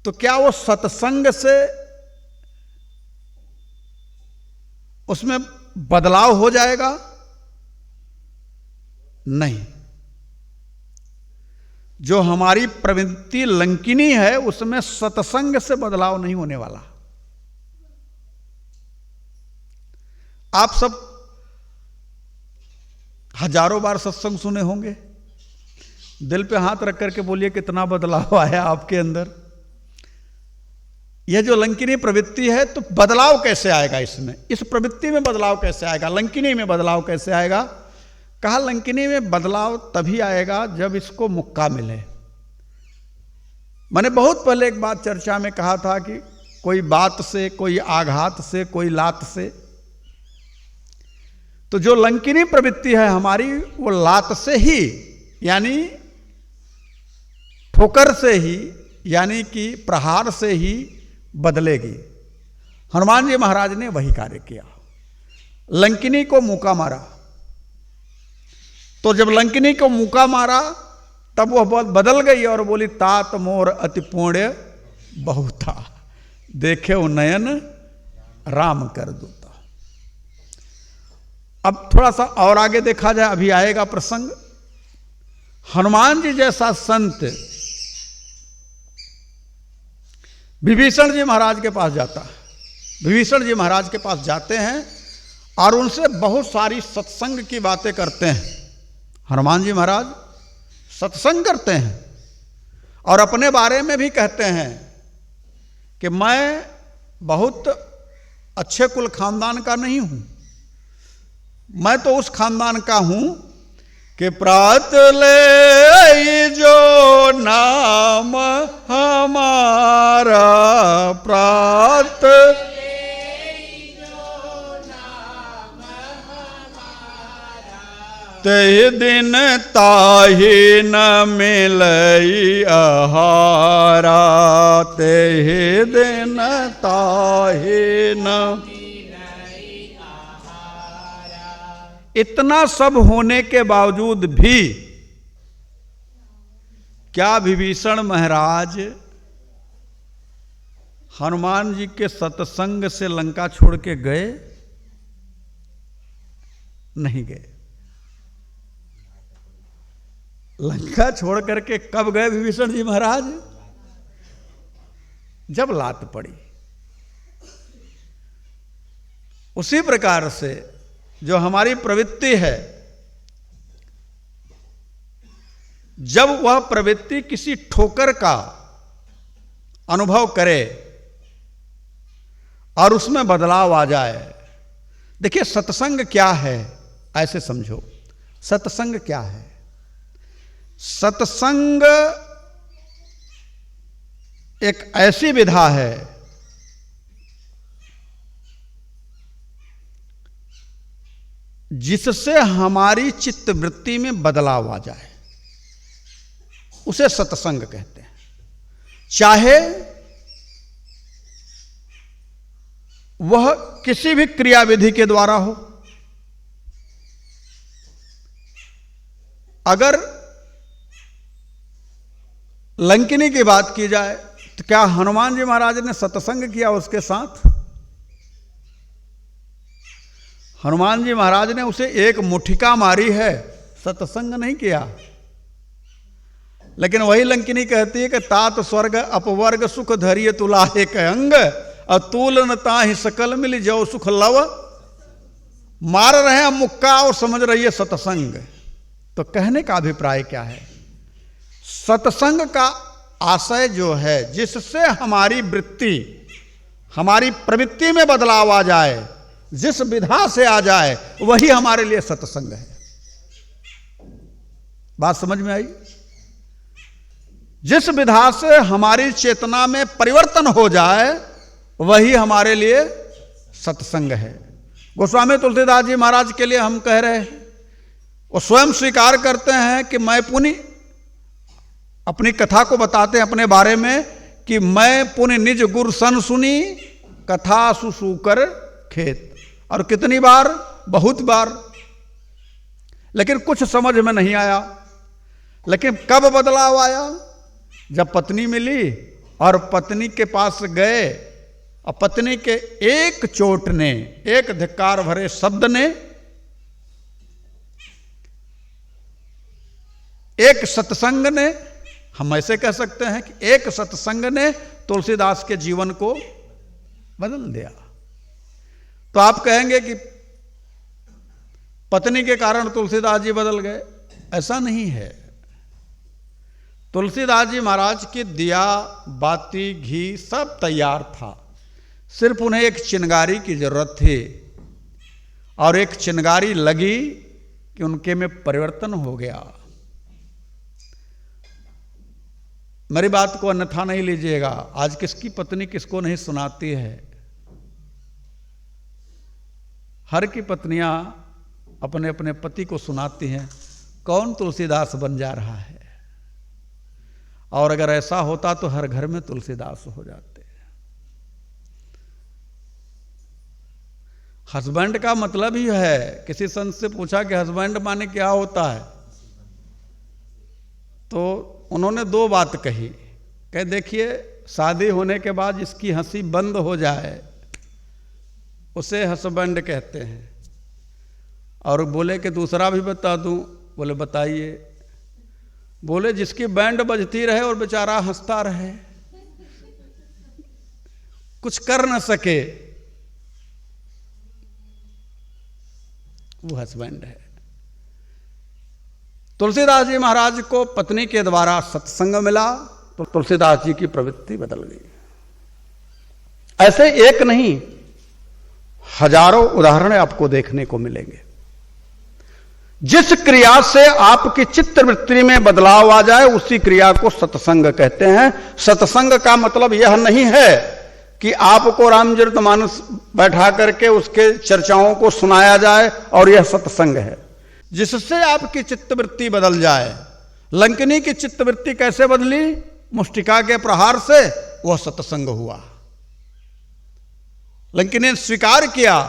तो क्या वो सत्संग से उसमें बदलाव हो जाएगा? नहीं। जो हमारी प्रवृत्ति लंकिनी है उसमें सत्संग से बदलाव नहीं होने वाला। आप सब हजारों बार सत्संग सुने होंगे, दिल पे हाथ रख करके बोलिए कितना बदलाव आया आपके अंदर। यह जो लंकिनी प्रवृत्ति है, तो बदलाव कैसे आएगा इसमें? इस प्रवृत्ति में बदलाव कैसे आएगा? लंकिनी में बदलाव कैसे आएगा? कहा लंकिनी में बदलाव तभी आएगा जब इसको मुक्का मिले। मैंने बहुत पहले एक बात चर्चा में कहा था कि कोई बात से, कोई आघात से, कोई लात से। तो जो लंकिनी प्रवृत्ति है हमारी, वो लात से ही, यानी ठोकर से ही, यानी कि प्रहार से ही बदलेगी। हनुमान जी महाराज ने वही कार्य किया, लंकिनी को मुक्का मारा। तो जब लंकिनी को मुक्का मारा तब वह बहुत बदल गई और बोली, तात मोर अति पुण्य बहुता, देखे वो नयन राम कर दूता। अब थोड़ा सा और आगे देखा जाए, अभी आएगा प्रसंग। हनुमान जी जैसा संत विभीषण जी महाराज के पास जाता है। विभीषण जी महाराज के पास जाते हैं और उनसे बहुत सारी सत्संग की बातें करते हैं। हनुमान जी महाराज सत्संग करते हैं और अपने बारे में भी कहते हैं कि मैं बहुत अच्छे कुल खानदान का नहीं हूं, मैं तो उस खानदान का हूं कि प्रात ले जो नाम हमारा, प्रात ते दिन ताहि न मिलई आहारा, ते दिन ताहि न। इतना सब होने के बावजूद भी क्या विभीषण महाराज हनुमान जी के सत्संग से लंका छोड़ के गए? नहीं गए। लंका छोड़ करके कब गए विभीषण जी महाराज? जब लात पड़ी। उसी प्रकार से जो हमारी प्रवृत्ति है, जब वह प्रवृत्ति किसी ठोकर का अनुभव करे और उसमें बदलाव आ जाए। देखिए सत्संग क्या है, ऐसे समझो। सत्संग क्या है? सत्संग एक ऐसी विधा है जिससे हमारी चित्तवृत्ति में बदलाव आ जाए, उसे सत्संग कहते हैं। चाहे वह किसी भी क्रियाविधि के द्वारा हो। अगर लंकिनी की बात की जाए तो क्या हनुमान जी महाराज ने सत्संग किया उसके साथ? हनुमान जी महाराज ने उसे एक मुठिका मारी है, सत्संग नहीं किया। लेकिन वही लंकिनी कहती है कि तात स्वर्ग अपवर्ग सुख धरिय तुला एक अंग, अतुल न ताहि सकल मिल जो सुख लव। मार रहे हैं मुक्का और समझ रही है सत्संग। तो कहने का अभिप्राय क्या है? सत्संग का आशय जो है जिससे हमारी वृत्ति, हमारी प्रवृत्ति में बदलाव आ जाए, जिस विधा से आ जाए, वही हमारे लिए सत्संग है। बात समझ में आई? जिस विधा से हमारी चेतना में परिवर्तन हो जाए वही हमारे लिए सत्संग है। गोस्वामी तुलसीदास जी महाराज के लिए हम कह रहे हैं, वो स्वयं स्वीकार करते हैं कि मैं पुनि, अपनी कथा को बताते हैं अपने बारे में कि मैं पुनि निज गुर सन सुनी कथा सुसूकर खेत। और कितनी बार? बहुत बार। लेकिन कुछ समझ में नहीं आया। लेकिन कब बदलाव आया? जब पत्नी मिली और पत्नी के पास गए और पत्नी के एक चोट ने, एक धिक्कार भरे शब्द ने, एक सत्संग ने, हम ऐसे कह सकते हैं कि एक सत्संग ने तुलसीदास के जीवन को बदल दिया। तो आप कहेंगे कि पत्नी के कारण तुलसीदास जी बदल गए, ऐसा नहीं है। तुलसीदास जी महाराज की दिया बाती घी सब तैयार था, सिर्फ उन्हें एक चिनगारी की जरूरत थी। और एक चिनगारी लगी कि उनके में परिवर्तन हो गया। मेरी बात को अन्यथा नहीं लीजिएगा, आज किसकी पत्नी किसको नहीं सुनाती है। हर की पत्नियां अपने अपने पति को सुनाती हैं, कौन तुलसीदास बन जा रहा है। और अगर ऐसा होता तो हर घर में तुलसीदास हो जाते। हस्बैंड का मतलब ही है, किसी संत से पूछा कि हस्बैंड माने क्या होता है, तो उन्होंने दो बात कही। कह देखिए, शादी होने के बाद इसकी हंसी बंद हो जाए उसे हस्बैंड कहते हैं। और बोले कि दूसरा भी बता दूं? बोले बताइए। बोले जिसकी बैंड बजती रहे और बेचारा हंसता रहे, कुछ कर न सके, वो हस्बैंड है। तुलसीदास जी महाराज को पत्नी के द्वारा सत्संग मिला तो तुलसीदास जी की प्रवृत्ति बदल गई। ऐसे एक नहीं, हजारों उदाहरण आपको देखने को मिलेंगे। जिस क्रिया से आपकी चित्तवृत्ति में बदलाव आ जाए उसी क्रिया को सत्संग कहते हैं। सत्संग का मतलब यह नहीं है कि आपको रामचरितमानस बैठा करके उसके चर्चाओं को सुनाया जाए और यह सत्संग है। जिससे आपकी चित्तवृत्ति बदल जाए। लंकिनी की चित्तवृत्ति कैसे बदली? मुष्टिका के प्रहार से, वह सत्संग हुआ। लंकिनी ने स्वीकार किया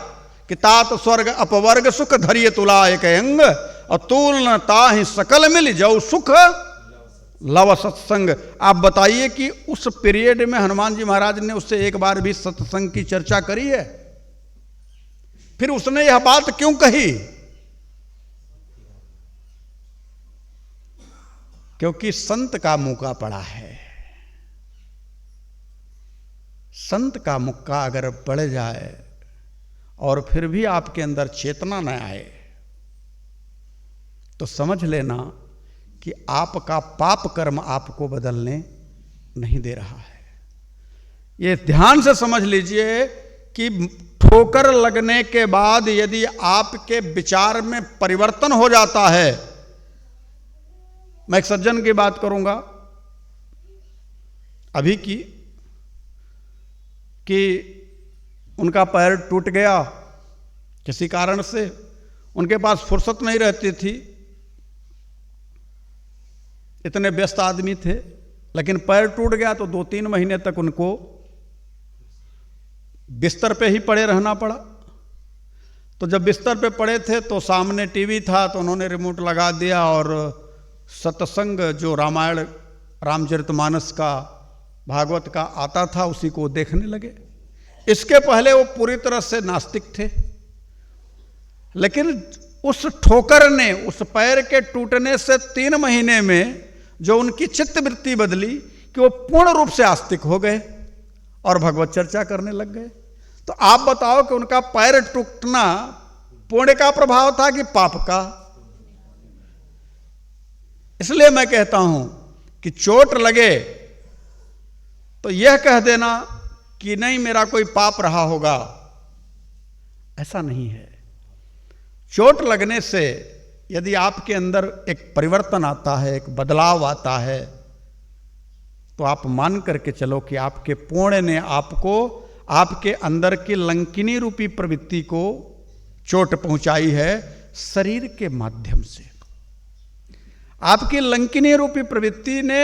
कि तात स्वर्ग अपवर्ग सुख धरिय तुला एक अंग, अतुल न ताहि सकल मिल जाऊ सुख लव सत्संग। आप बताइए कि उस पीरियड में हनुमान जी महाराज ने उससे एक बार भी सत्संग की चर्चा करी है? फिर उसने यह बात क्यों कही? क्योंकि संत का मुक्का पड़ा है। संत का मुक्का अगर पड़ जाए और फिर भी आपके अंदर चेतना न आए तो समझ लेना कि आपका पाप कर्म आपको बदलने नहीं दे रहा है। ये ध्यान से समझ लीजिए कि ठोकर लगने के बाद यदि आपके विचार में परिवर्तन हो जाता है। मैं एक सज्जन की बात करूंगा अभी की, कि उनका पैर टूट गया किसी कारण से, उनके पास फुर्सत नहीं रहती थी, इतने व्यस्त आदमी थे, लेकिन पैर टूट गया तो 2-3 महीने तक उनको बिस्तर पे ही पड़े रहना पड़ा। तो जब बिस्तर पे पड़े थे तो सामने टीवी था, तो उन्होंने रिमोट लगा दिया और सत्संग जो रामायण रामचरितमानस का भागवत का आता था उसी को देखने लगे। इसके पहले वो पूरी तरह से नास्तिक थे, लेकिन उस ठोकर ने, उस पैर के टूटने से 3 महीने में जो उनकी चित्तवृत्ति बदली कि वो पूर्ण रूप से आस्तिक हो गए और भगवत चर्चा करने लग गए। तो आप बताओ कि उनका पैर टूटना पुण्य का प्रभाव था कि पाप का? इसलिए मैं कहता हूं कि चोट लगे तो यह कह देना कि नहीं मेरा कोई पाप रहा होगा, ऐसा नहीं है। चोट लगने से यदि आपके अंदर एक परिवर्तन आता है, एक बदलाव आता है, तो आप मान करके चलो कि आपके पुण्य ने आपको आपके अंदर की लंकिनी रूपी प्रवृत्ति को चोट पहुंचाई है शरीर के माध्यम से। आपकी लंकिनी रूपी प्रवृत्ति ने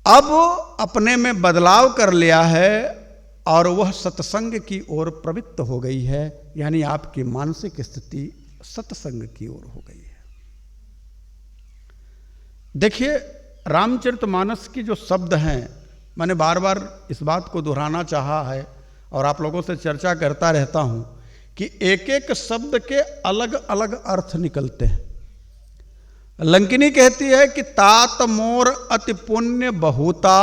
अब अपने में बदलाव कर लिया है और वह सत्संग की ओर प्रवृत्त हो गई है, यानी आपकी मानसिक स्थिति सत्संग की ओर हो गई है। देखिए, रामचरितमानस की जो शब्द हैं, मैंने बार बार इस बात को दोहराना चाहा है और आप लोगों से चर्चा करता रहता हूं कि एक एक शब्द के अलग अलग अर्थ निकलते हैं। लंकिनी कहती है कि तात मोर अति पुण्य बहुता,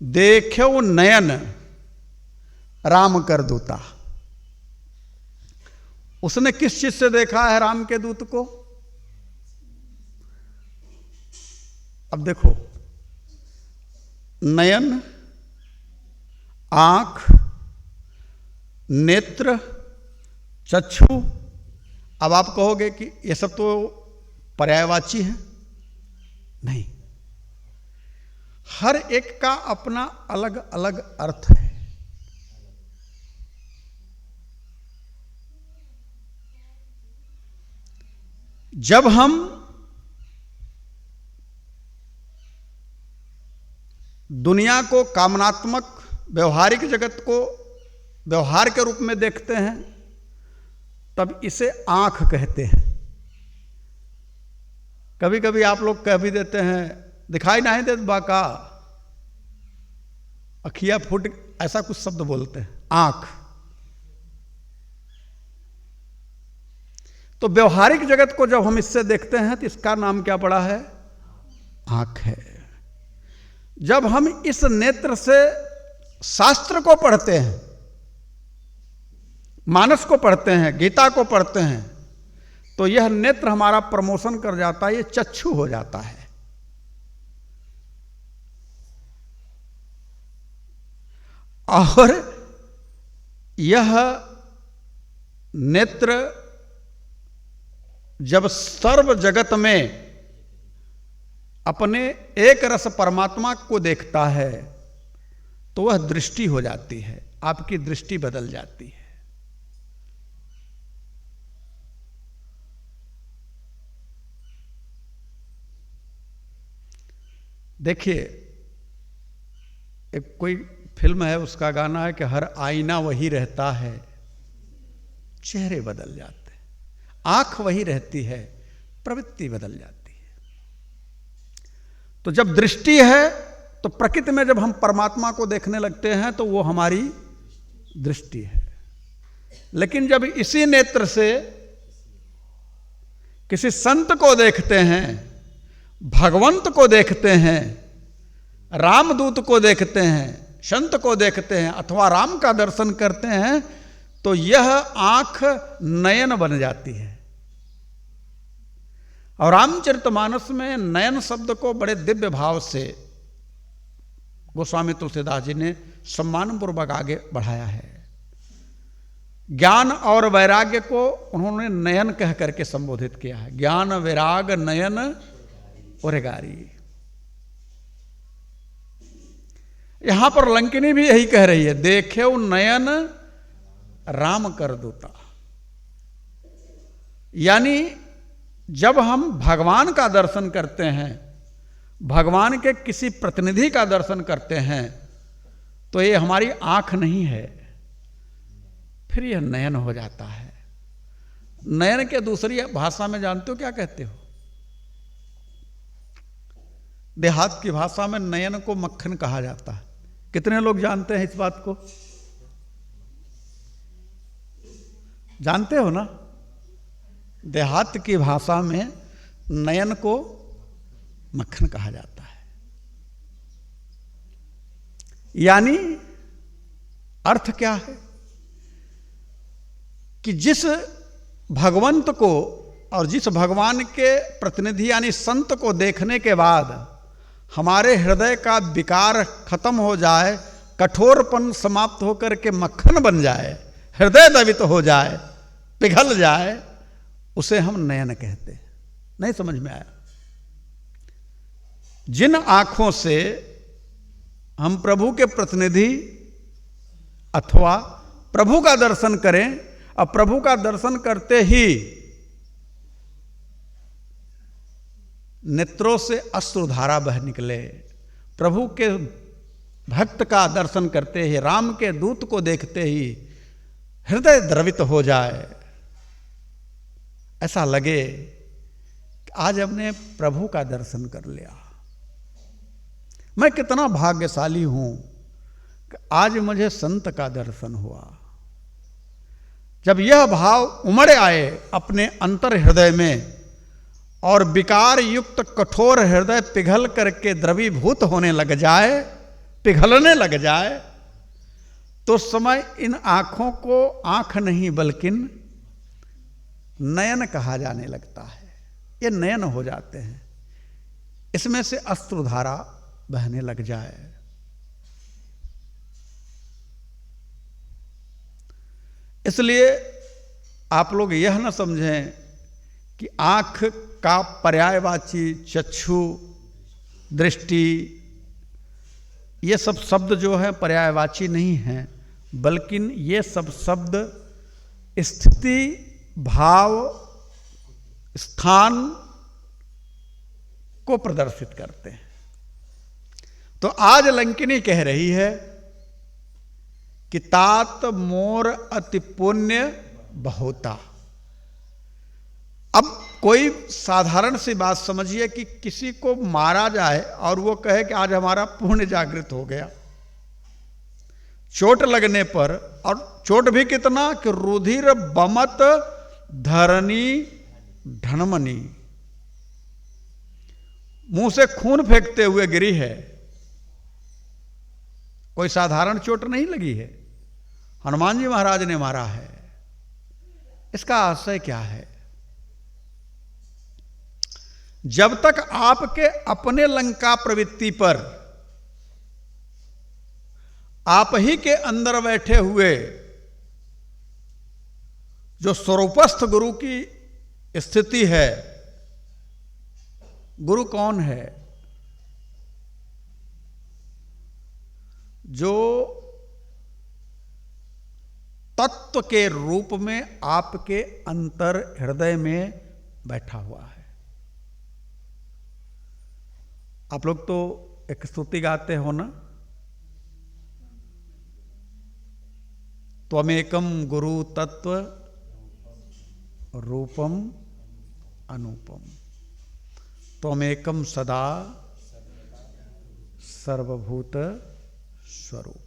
देख्यो नयन राम कर दूता। उसने किस चीज से देखा है राम के दूत को? अब देखो, नयन, आंख, नेत्र, चक्षु। अब आप कहोगे कि ये सब तो पर्यायवाची है। नहीं, हर एक का अपना अलग अलग अर्थ है। जब हम दुनिया को कामनात्मक व्यवहारिक जगत को व्यवहार के रूप में देखते हैं, तब इसे आंख कहते हैं। कभी कभी आप लोग कह भी देते हैं, दिखाई नहीं देता बाका, अखिया फुट, ऐसा कुछ शब्द बोलते हैं, आंख। तो व्यवहारिक जगत को जब हम इससे देखते हैं तो इसका नाम क्या पड़ा है? आंख है। जब हम इस नेत्र से शास्त्र को पढ़ते हैं, मानस को पढ़ते हैं, गीता को पढ़ते हैं, तो यह नेत्र हमारा प्रमोशन कर जाता है, ये चक्षु हो जाता है। और यह नेत्र जब सर्व जगत में अपने एक रस परमात्मा को देखता है तो वह दृष्टि हो जाती है, आपकी दृष्टि बदल जाती है। देखिए, एक कोई फिल्म है, उसका गाना है कि हर आईना वही रहता है, चेहरे बदल जाते हैं। आंख वही रहती है, प्रवृत्ति बदल जाती है। तो जब दृष्टि है तो प्रकृति में जब हम परमात्मा को देखने लगते हैं तो वो हमारी दृष्टि है। लेकिन जब इसी नेत्र से किसी संत को देखते हैं, भगवंत को देखते हैं, रामदूत को देखते हैं, संत को देखते हैं, अथवा राम का दर्शन करते हैं, तो यह आंख नयन बन जाती है। और रामचरितमानस में नयन शब्द को बड़े दिव्य भाव से गोस्वामी तुलसीदास जी ने सम्मानपूर्वक आगे बढ़ाया है। ज्ञान और वैराग्य को उन्होंने नयन कह करके संबोधित किया है। ज्ञान वैराग नयन उरेगारी। यहां पर लंकिनी भी यही कह रही है, देखे नयन राम कर दूता। यानी जब हम भगवान का दर्शन करते हैं, भगवान के किसी प्रतिनिधि का दर्शन करते हैं, तो ये हमारी आंख नहीं है, फिर यह नयन हो जाता है। नयन के दूसरी भाषा में जानते हो क्या कहते हो? देहात की भाषा में नयन को मक्खन कहा जाता है। कितने लोग जानते हैं इस बात को? जानते हो ना? देहात की भाषा में नयन को मक्खन कहा जाता है। यानी अर्थ क्या है कि जिस भगवंत को और जिस भगवान के प्रतिनिधि यानी संत को देखने के बाद हमारे हृदय का विकार खत्म हो जाए, कठोरपन समाप्त होकर के मक्खन बन जाए, हृदय दवित हो जाए, पिघल जाए, उसे हम नयन कहते हैं। नहीं समझ में आया? जिन आंखों से हम प्रभु के प्रतिनिधि अथवा प्रभु का दर्शन करें, और प्रभु का दर्शन करते ही नेत्रों से अश्रुधारा बह निकले, प्रभु के भक्त का दर्शन करते ही, राम के दूत को देखते ही हृदय द्रवित हो जाए, ऐसा लगे कि आज हमने प्रभु का दर्शन कर लिया। मैं कितना भाग्यशाली हूं कि आज मुझे संत का दर्शन हुआ। जब यह भाव उमड़ आए अपने अंतर हृदय में और विकार युक्त कठोर हृदय पिघल करके द्रवीभूत होने लग जाए, पिघलने लग जाए, तो समय इन आंखों को आंख नहीं बल्कि नयन कहा जाने लगता है। ये नयन हो जाते हैं, इसमें से अश्रुधारा बहने लग जाए। इसलिए आप लोग यह न समझें कि आंख का पर्यायवाची चक्षु, दृष्टि, ये सब शब्द जो है पर्यायवाची नहीं है, बल्कि ये सब शब्द स्थिति, भाव, स्थान को प्रदर्शित करते हैं। तो आज लंकिनी कह रही है कि तात मोर अति पुण्य बहुता। अब कोई साधारण सी बात समझिए कि किसी को मारा जाए और वो कहे कि आज हमारा पुण्य जागृत हो गया। चोट लगने पर, और चोट भी कितना कि रुधिर बमत धरनी ढनमनी, मुंह से खून फेंकते हुए गिरी है। कोई साधारण चोट नहीं लगी है, हनुमान जी महाराज ने मारा है। इसका आशय क्या है? जब तक आपके अपने लंका प्रवृत्ति पर आप ही के अंदर बैठे हुए जो स्वरूपस्थ गुरु की स्थिति है, गुरु कौन है? जो तत्व के रूप में आपके अंतर हृदय में बैठा हुआ है। आप लोग तो एक स्तुति गाते हो ना, त्वमेकम गुरु तत्व रूपम अनुपम, त्वमेकम सदा सर्वभूत स्वरूप।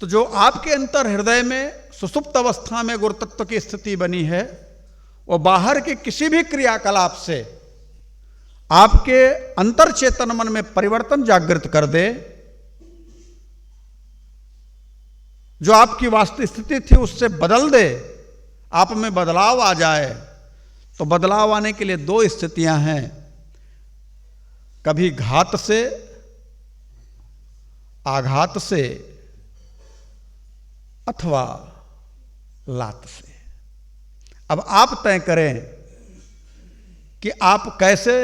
तो जो आपके अंतर हृदय में सुसुप्त अवस्था में गुरु तत्व की स्थिति बनी है, वो बाहर के किसी भी क्रियाकलाप से आपके अंतर चेतन मन में परिवर्तन जागृत कर दे। जो आपकी वास्तविक स्थिति थी उससे बदल दे, आप में बदलाव आ जाए। तो बदलाव आने के लिए दो स्थितियां हैं, कभी घात से, आघात से, अथवा लात से। अब आप तय करें कि आप कैसे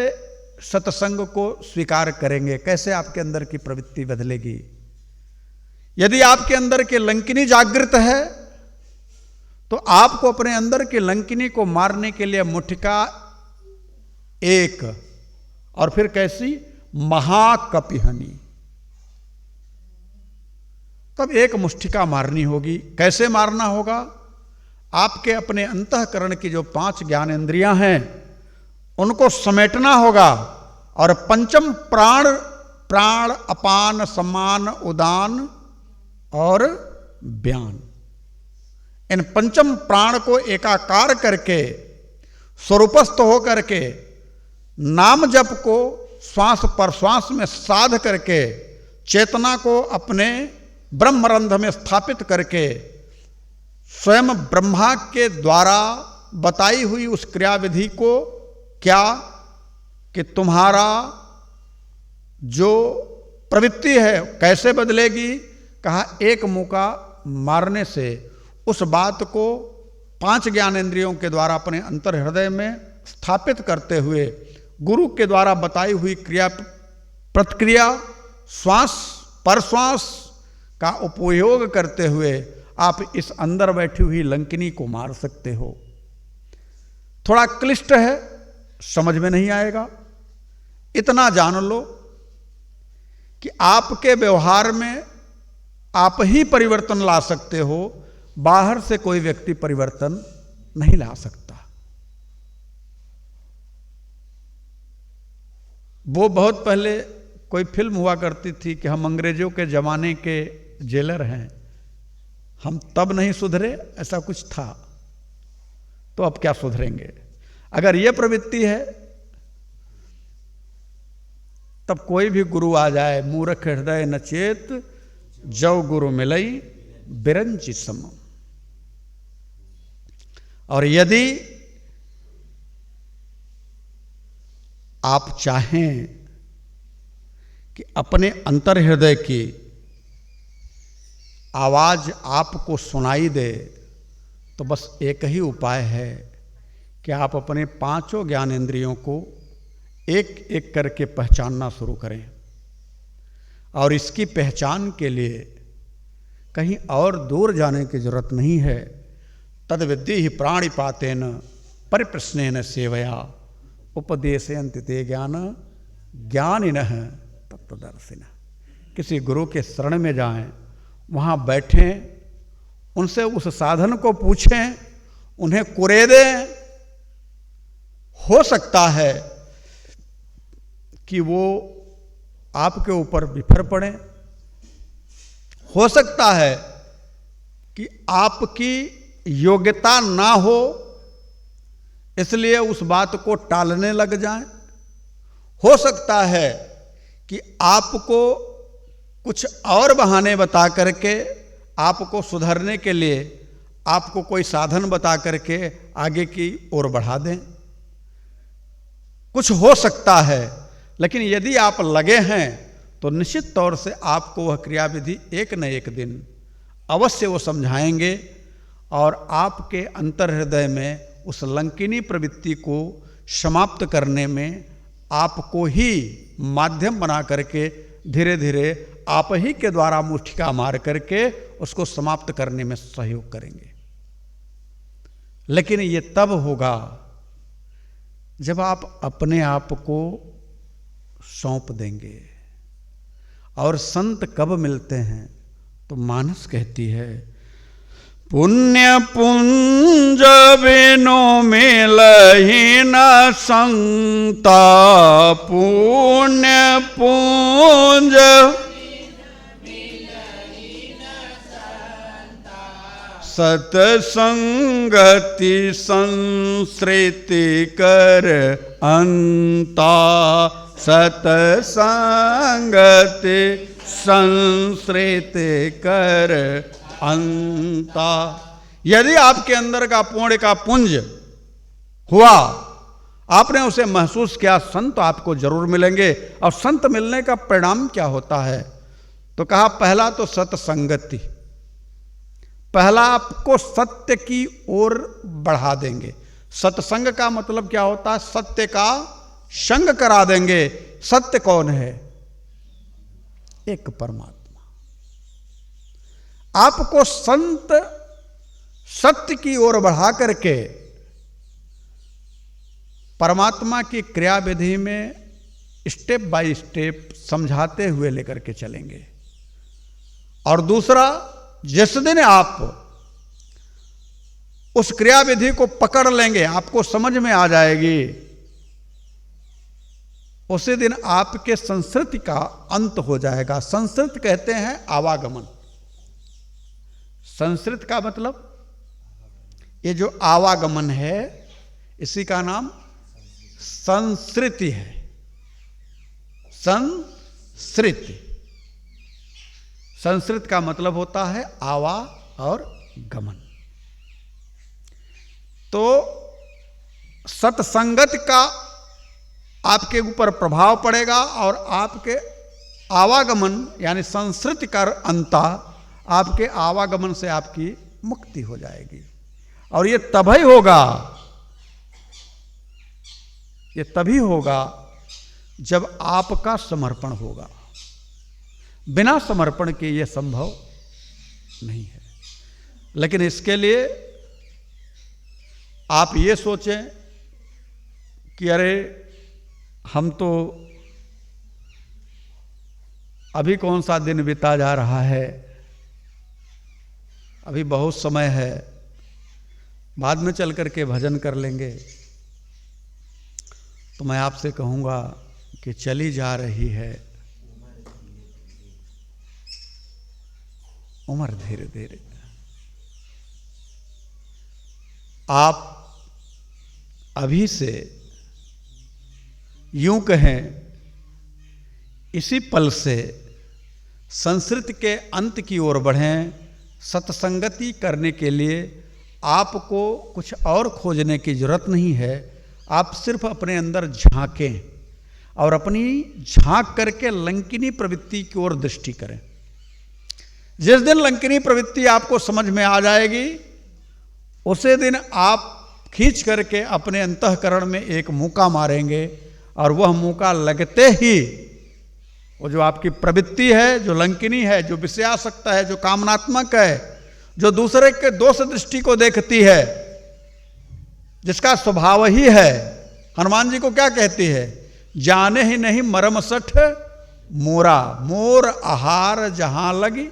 सत्संग को स्वीकार करेंगे, कैसे आपके अंदर की प्रवृत्ति बदलेगी। यदि आपके अंदर की लंकिनी जागृत है तो आपको अपने अंदर की लंकिनी को मारने के लिए मुठिका एक, और फिर कैसी महाकपिहनी, तब एक मुष्टिका मारनी होगी। कैसे मारना होगा? आपके अपने अंतःकरण की जो 5 ज्ञानेंद्रियां हैं उनको समेटना होगा, और पंचम प्राण, प्राण अपान समान उदान और व्यान, इन पंचम प्राण को एकाकार करके स्वरूपस्थ होकर के नाम जप को श्वास प्रश्वास में साध करके चेतना को अपने ब्रह्मरंध्र में स्थापित करके स्वयं ब्रह्मा के द्वारा बताई हुई उस क्रियाविधि को क्या कि तुम्हारा जो प्रवृत्ति है कैसे बदलेगी। कहा एक मुका मारने से उस बात को 5 ज्ञानेंद्रियों के द्वारा अपने अंतर हृदय में स्थापित करते हुए गुरु के द्वारा बताई हुई क्रिया प्रतिक्रिया श्वास परश्वास का उपयोग करते हुए आप इस अंदर बैठी हुई लंकिनी को मार सकते हो। थोड़ा क्लिष्ट है, समझ में नहीं आएगा। इतना जान लो कि आपके व्यवहार में आप ही परिवर्तन ला सकते हो, बाहर से कोई व्यक्ति परिवर्तन नहीं ला सकता। वो बहुत पहले कोई फिल्म हुआ करती थी कि हम अंग्रेजों के जमाने के जेलर हैं, हम तब नहीं सुधरे, ऐसा कुछ था, तो अब क्या सुधरेंगे। अगर ये प्रवृत्ति है तब कोई भी गुरु आ जाए, मूर्ख हृदय न चेत जव गुरु मिलई बिरंची सम। और यदि आप चाहें कि अपने अंतर हृदय की आवाज आपको सुनाई दे, तो बस एक ही उपाय है कि आप अपने पांचों ज्ञानेंद्रियों को एक एक करके पहचानना शुरू करें। और इसकी पहचान के लिए कहीं और दूर जाने की जरूरत नहीं है। तद विद्धि ही प्राणिपातेन परिप्रश्नेन सेवया उपदेशयन्ति ते ज्ञान ज्ञानिनः तत्त्वदर्शिनः। किसी गुरु के शरण में जाएं, वहाँ बैठें, उनसे उस साधन को पूछें, उन्हें कुरेदें। हो सकता है कि वो आपके ऊपर बिफर पड़े, हो सकता है कि आपकी योग्यता ना हो इसलिए उस बात को टालने लग जाएं, हो सकता है कि आपको कुछ और बहाने बता करके आपको सुधरने के लिए आपको कोई साधन बता करके आगे की ओर बढ़ा दें। कुछ हो सकता है, लेकिन यदि आप लगे हैं तो निश्चित तौर से आपको वह क्रियाविधि एक न एक दिन अवश्य वो समझाएंगे और आपके अंतर हृदय में उस लंकिनी प्रवृत्ति को समाप्त करने में आपको ही माध्यम बना करके धीरे धीरे आप ही के द्वारा मुठिका मार करके उसको समाप्त करने में सहयोग करेंगे। लेकिन ये तब होगा जब आप अपने आप को सौंप देंगे। और संत कब मिलते हैं? तो मानस कहती है, पुण्य पुंज बिनु मिलहि न संता, पुण्य पुंज सतसंगति संसृति कर अंता, सतसंगति संसृति कर अंता। यदि आपके अंदर का पुण्य का पुंज हुआ, आपने उसे महसूस किया, संत आपको जरूर मिलेंगे। और संत मिलने का परिणाम क्या होता है? तो कहा पहला तो सत्संगति, पहला आपको सत्य की ओर बढ़ा देंगे। सत्संग का मतलब क्या होता है? सत्य का संग करा देंगे। सत्य कौन है? एक परमात्मा। आपको संत सत्य की ओर बढ़ा करके परमात्मा की क्रिया विधि में स्टेप बाय स्टेप समझाते हुए लेकर के चलेंगे। और दूसरा, जिस दिन आप उस क्रिया विधि को पकड़ लेंगे, आपको समझ में आ जाएगी, उसी दिन आपके संस्कृति का अंत हो जाएगा। संस्कृत कहते हैं आवागमन। संस्कृत का मतलब ये जो आवागमन है, इसी का नाम संस्कृति है। संस्कृति, संस्कृत का मतलब होता है आवा और गमन। तो सत्संगत का आपके ऊपर प्रभाव पड़ेगा और आपके आवागमन यानी संस्कृति का अंता, आपके आवागमन से आपकी मुक्ति हो जाएगी। और ये तभी होगा जब आपका समर्पण होगा। बिना समर्पण के यह संभव नहीं है। लेकिन इसके लिए आप ये सोचें कि अरे हम तो अभी कौन सा दिन बीता जा रहा है, अभी बहुत समय है, बाद में चल कर के भजन कर लेंगे। तो मैं आपसे कहूँगा कि चली जा रही है उम्र धीरे धीरे। आप अभी से यूं कहें, इसी पल से संस्कृति के अंत की ओर बढ़ें। सत्संगति करने के लिए आपको कुछ और खोजने की जरूरत नहीं है। आप सिर्फ अपने अंदर झांकें और अपनी झांक करके लंकिनी प्रवृत्ति की ओर दृष्टि करें। जिस दिन लंकिनी प्रवृत्ति आपको समझ में आ जाएगी, उसी दिन आप खींच करके अपने अंतःकरण में एक मुक्का मारेंगे और वह मुक्का लगते ही वो जो आपकी प्रवृत्ति है, जो लंकिनी है, जो विषयासक्त है, जो कामनात्मक है, जो दूसरे के दोष दृष्टि को देखती है, जिसका स्वभाव ही है, हनुमान जी को क्या कहती है, जाने ही नहीं मरम सठ मोरा, मोर आहार जहां लगी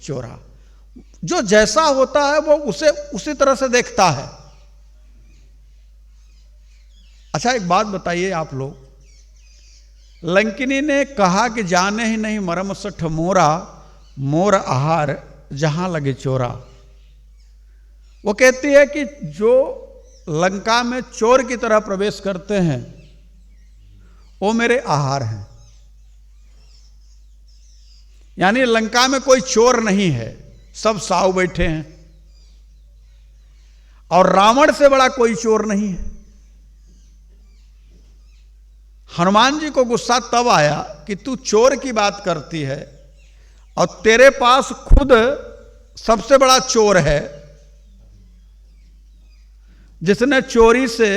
चोरा। जो जैसा होता है वो उसे उसी तरह से देखता है। अच्छा एक बात बताइए आप लोग, लंकिनी ने कहा कि जाने ही नहीं मरम सठ मोरा, मोर आहार जहां लगे चोरा। वो कहती है कि जो लंका में चोर की तरह प्रवेश करते हैं वो मेरे आहार हैं। यानी लंका में कोई चोर नहीं है, सब साव बैठे हैं। और रावण से बड़ा कोई चोर नहीं है। हनुमान जी को गुस्सा तब आया कि तू चोर की बात करती है और तेरे पास खुद सबसे बड़ा चोर है, जिसने चोरी से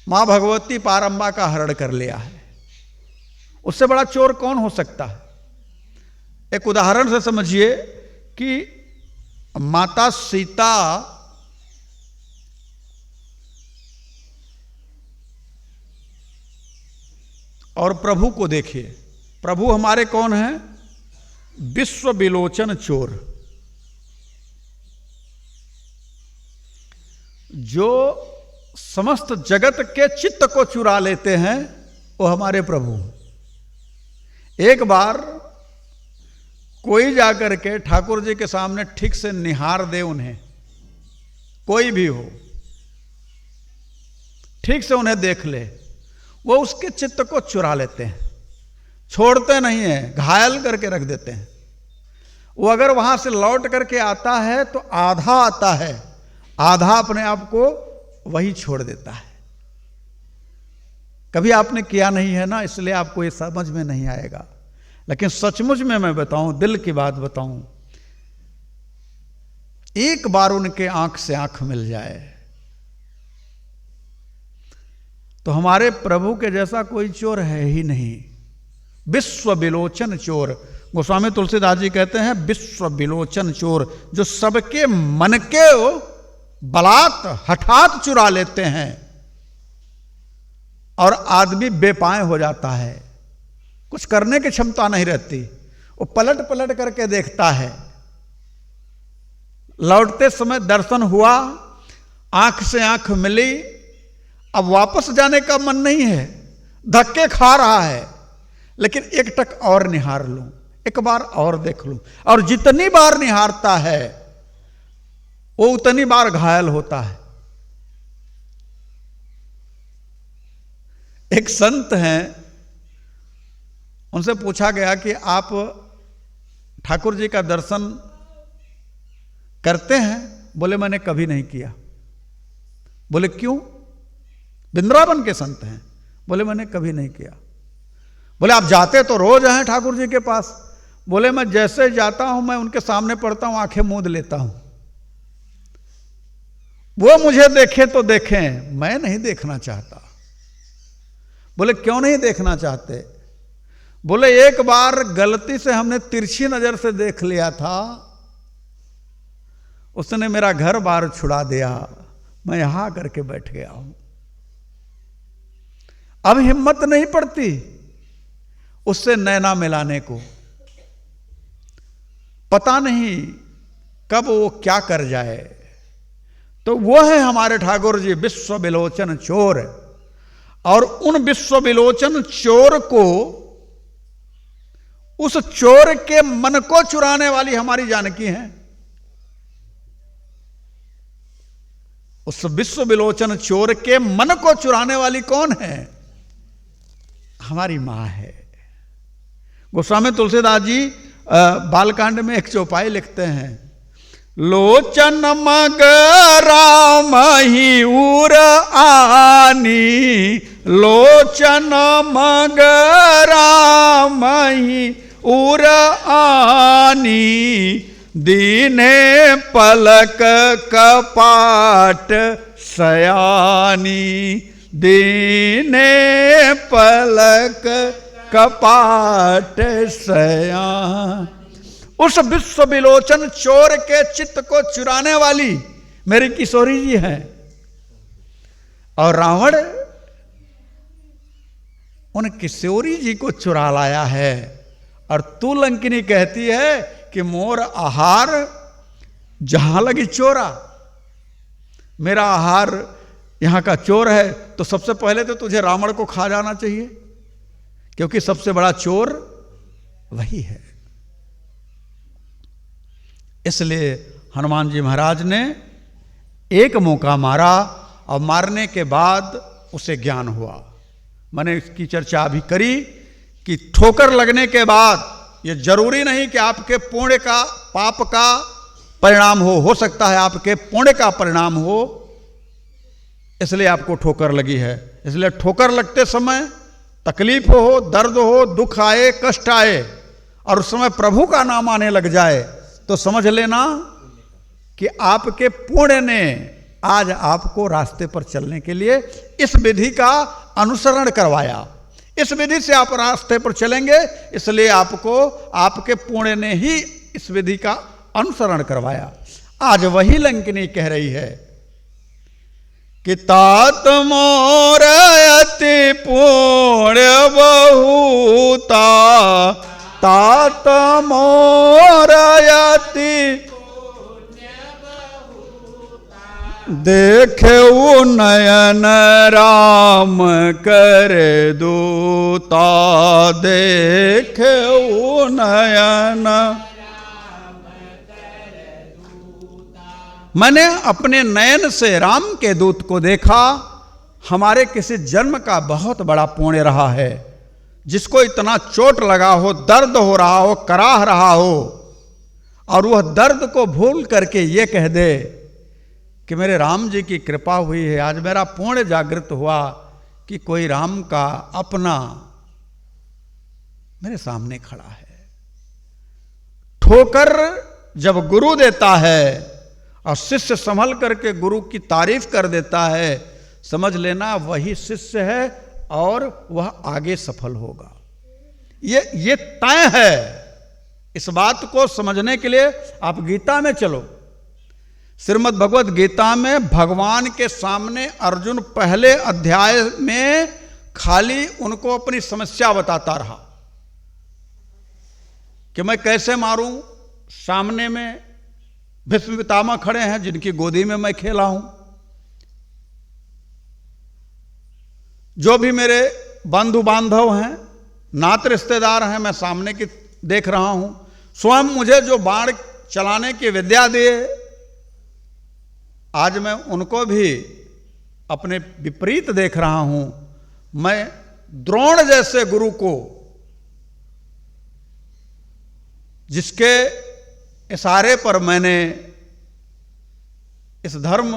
मां भगवती पारंबा का हरण कर लिया है। उससे बड़ा चोर कौन हो सकता है? एक उदाहरण से समझिए कि माता सीता और प्रभु को देखिए। प्रभु हमारे कौन हैं? विश्व विलोचन चोर। जो समस्त जगत के चित्त को चुरा लेते हैं वो हमारे प्रभु। एक बार कोई जाकर के ठाकुर जी के सामने ठीक से निहार दे उन्हें, कोई भी हो, ठीक से उन्हें देख ले, वो उसके चित्त को चुरा लेते हैं, छोड़ते नहीं हैं, घायल करके रख देते हैं। वो अगर वहां से लौट करके आता है तो आधा आता है, आधा अपने आप को वही छोड़ देता है। कभी आपने किया नहीं है ना, इसलिए आपको ये समझ में नहीं आएगा। लेकिन सचमुच में मैं बताऊं, दिल की बात बताऊं, एक बार उनके आंख से आंख मिल जाए तो हमारे प्रभु के जैसा कोई चोर है ही नहीं। विश्व विलोचन चोर। गोस्वामी तुलसीदास जी कहते हैं विश्व विलोचन चोर, जो सबके मन के बलात् हठात चुरा लेते हैं और आदमी बेपाय हो जाता है, कुछ करने की क्षमता नहीं रहती। वो पलट पलट करके देखता है। लौटते समय दर्शन हुआ, आंख से आंख मिली, अब वापस जाने का मन नहीं है, धक्के खा रहा है, लेकिन एक टक और निहार लूं, एक बार और देख लूं। और जितनी बार निहारता है वो उतनी बार घायल होता है। एक संत हैं, उनसे पूछा गया कि आप ठाकुर जी का दर्शन करते हैं? बोले मैंने कभी नहीं किया। बोले क्यों? वृंदावन के संत हैं। बोले मैंने कभी नहीं किया। बोले आप जाते तो रोज हैं ठाकुर जी के पास? बोले मैं जैसे जाता हूं मैं उनके सामने पड़ता हूं, आंखें मूंद लेता हूं। वो मुझे देखें तो देखें, मैं नहीं देखना चाहता। बोले क्यों नहीं देखना चाहते? बोले एक बार गलती से हमने तिरछी नजर से देख लिया था, उसने मेरा घर बार छुड़ा दिया, मैं यहां करके बैठ गया हूं। अब हिम्मत नहीं पड़ती उससे नैना मिलाने को, पता नहीं कब वो क्या कर जाए। तो वो है हमारे ठाकुर जी विश्व विलोचन चोर, और उन विश्व विलोचन चोर को, उस चोर के मन को चुराने वाली हमारी जानकी है। उस विश्व विलोचन चोर के मन को चुराने वाली कौन है? हमारी मां है। गोस्वामी तुलसीदास जी बालकांड में एक चौपाई लिखते हैं, लोचन मग राम ही उर आनी, लोचन मग राम ही उर आनी, दीने पलक कपाट सयानी, दीने पलक कपाट सयान। उस विश्व विलोचन चोर के चित्त को चुराने वाली मेरी किशोरी जी हैं। और रावण उन किशोरी जी को चुरा लाया है, और तू लंकिनी कहती है कि मोर आहार जहां लगी चोरा। मेरा आहार यहां का चोर है, तो सबसे पहले तो तुझे रावण को खा जाना चाहिए, क्योंकि सबसे बड़ा चोर वही है। इसलिए हनुमान जी महाराज ने एक मौका मारा, और मारने के बाद उसे ज्ञान हुआ। मैंने इसकी चर्चा अभी करी कि ठोकर लगने के बाद ये जरूरी नहीं कि आपके पुण्य का पाप का परिणाम हो सकता है आपके पुण्य का परिणाम हो, इसलिए आपको ठोकर लगी है। इसलिए ठोकर लगते समय तकलीफ हो, दर्द हो, दुख आए, कष्ट आए, और उस समय प्रभु का नाम आने लग जाए, तो समझ लेना कि आपके पुण्य ने आज आपको रास्ते पर चलने के लिए इस विधि का अनुसरण करवाया। इस विधि से आप रास्ते पर चलेंगे, इसलिए आपको आपके पुण्य ने ही इस विधि का अनुसरण करवाया। आज वही लंकिनी कह रही है कि तात मोर अति पुण्य बहुता, तात मोर अति देखे नयन राम कर दूता, देखे नयन। मैंने अपने नयन से राम के दूत को देखा। हमारे किसी जन्म का बहुत बड़ा पुण्य रहा है, जिसको इतना चोट लगा हो, दर्द हो रहा हो, कराह रहा हो, और वह दर्द को भूल करके ये कह दे कि मेरे राम जी की कृपा हुई है, आज मेरा पुण्य जागृत हुआ कि कोई राम का अपना मेरे सामने खड़ा है। ठोकर जब गुरु देता है और शिष्य संभल करके गुरु की तारीफ कर देता है, समझ लेना वही शिष्य है और वह आगे सफल होगा। ये तय है। इस बात को समझने के लिए आप गीता में चलो। श्रीमद् भगवत गीता में भगवान के सामने अर्जुन पहले अध्याय में खाली उनको अपनी समस्या बताता रहा कि मैं कैसे मारूं। सामने में भीष्म पितामह खड़े हैं, जिनकी गोदी में मैं खेला हूं। जो भी मेरे बंधु बांधव हैं, नात रिश्तेदार हैं, मैं सामने की देख रहा हूं। स्वयं मुझे जो बाण चलाने की विद्या दिए, आज मैं उनको भी अपने विपरीत देख रहा हूं। मैं द्रोण जैसे गुरु को, जिसके इशारे पर मैंने इस धर्म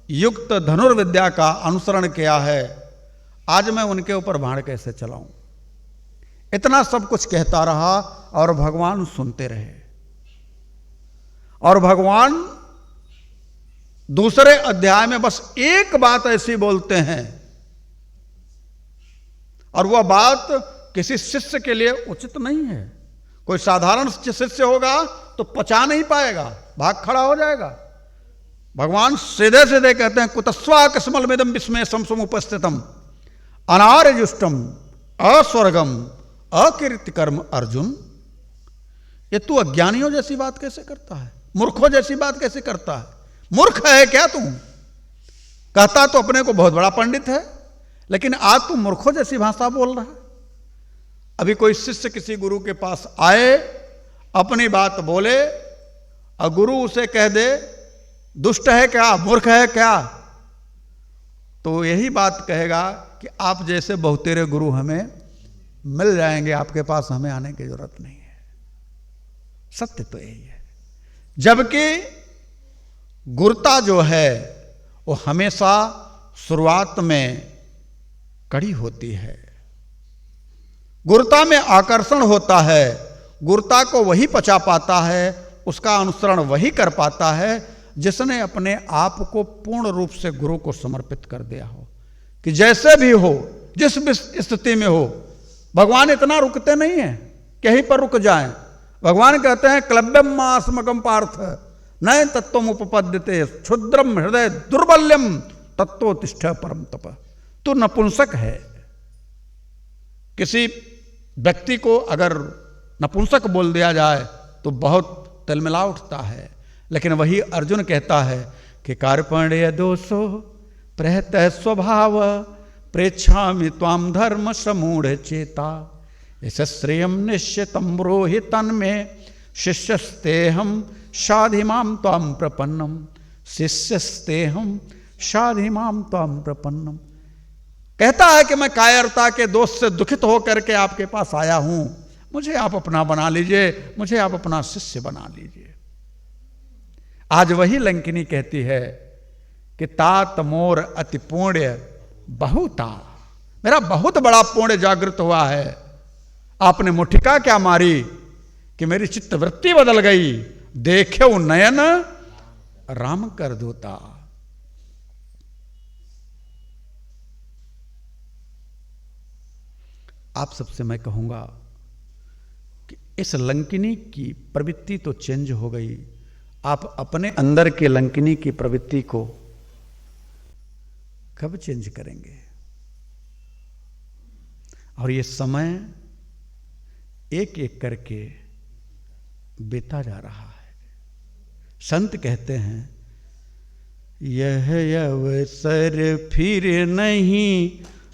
युक्त धनुर्विद्या का अनुसरण किया है, आज मैं उनके ऊपर बाण कैसे चलाऊं। इतना सब कुछ कहता रहा और भगवान सुनते रहे। और भगवान दूसरे अध्याय में बस एक बात ऐसी बोलते हैं, और वह बात किसी शिष्य के लिए उचित नहीं है। कोई साधारण शिष्य होगा तो पचा नहीं पाएगा, भाग खड़ा हो जाएगा। भगवान सीधे सीधे कहते हैं, कुतस्वा कस्मल मिदम विस्मय समसम उपस्थितम अनार्यजुष्टम अस्वर्गम अकीर्तिकर्म अर्जुन। ये तू अज्ञानियों जैसी बात कैसे करता है, मूर्खों जैसी बात कैसे करता है? मूर्ख है क्या तू? कहता तो अपने को बहुत बड़ा पंडित है, लेकिन आज तू मूर्खों जैसी भाषा बोल रहा है। अभी कोई शिष्य किसी गुरु के पास आए, अपनी बात बोले और गुरु उसे कह दे दुष्ट है क्या, मूर्ख है क्या, तो यही बात कहेगा कि आप जैसे बहुतेरे गुरु हमें मिल जाएंगे, आपके पास हमें आने की जरूरत नहीं है। सत्य तो यही है। जबकि गुरुता जो है वो हमेशा शुरुआत में कड़ी होती है। गुरुता में आकर्षण होता है, गुरुता को वही पचा पाता है, उसका अनुसरण वही कर पाता है जिसने अपने आप को पूर्ण रूप से गुरु को समर्पित कर दिया हो। कि जैसे भी हो, जिस भी स्थिति में हो, भगवान इतना रुकते नहीं है कि यहीं पर रुक जाएं। भगवान कहते हैं क्लब्यम मास्मकम पार्थ नय तत्वम उपपद्यते क्षुद्रम हृदय दुर्बल्यम तत्वोतिष्ठ परम तप। तो नपुंसक है। किसी व्यक्ति को अगर नपुंसक बोल दिया जाए तो बहुत तिलमिला उठता है, लेकिन वही अर्जुन कहता है कि कार्पण्य दोषो प्रहत स्वभाव प्रेक्षामि त्वाम धर्म समूढ़ चेता ऐसा श्रेयम निश्चितम ब्रोहि तन्मे शिष्यस्तेहम शाधिमाम त्वाम प्रपन्नम शिष्यस्तेहम शाधिमाम त्वाम प्रपन्नम। कहता है कि मैं कायरता के दोष से दुखित होकर के आपके पास आया हूं, मुझे आप अपना बना लीजिए, मुझे आप अपना शिष्य बना लीजिए। आज वही लंकिनी कहती है कि तात मोर अति पुण्य बहुता, मेरा बहुत बड़ा पुण्य जागृत हुआ है। आपने मुठिका क्या मारी कि मेरी चित्त वृत्ति बदल गई, देखे नयन राम कर दूता। आप सबसे मैं कहूंगा कि इस लंकिनी की प्रवृत्ति तो चेंज हो गई, आप अपने अंदर के लंकिनी की प्रवृत्ति को कब चेंज करेंगे? और ये समय एक एक करके बीता जा रहा है। संत कहते हैं यह अवसर फिर नहीं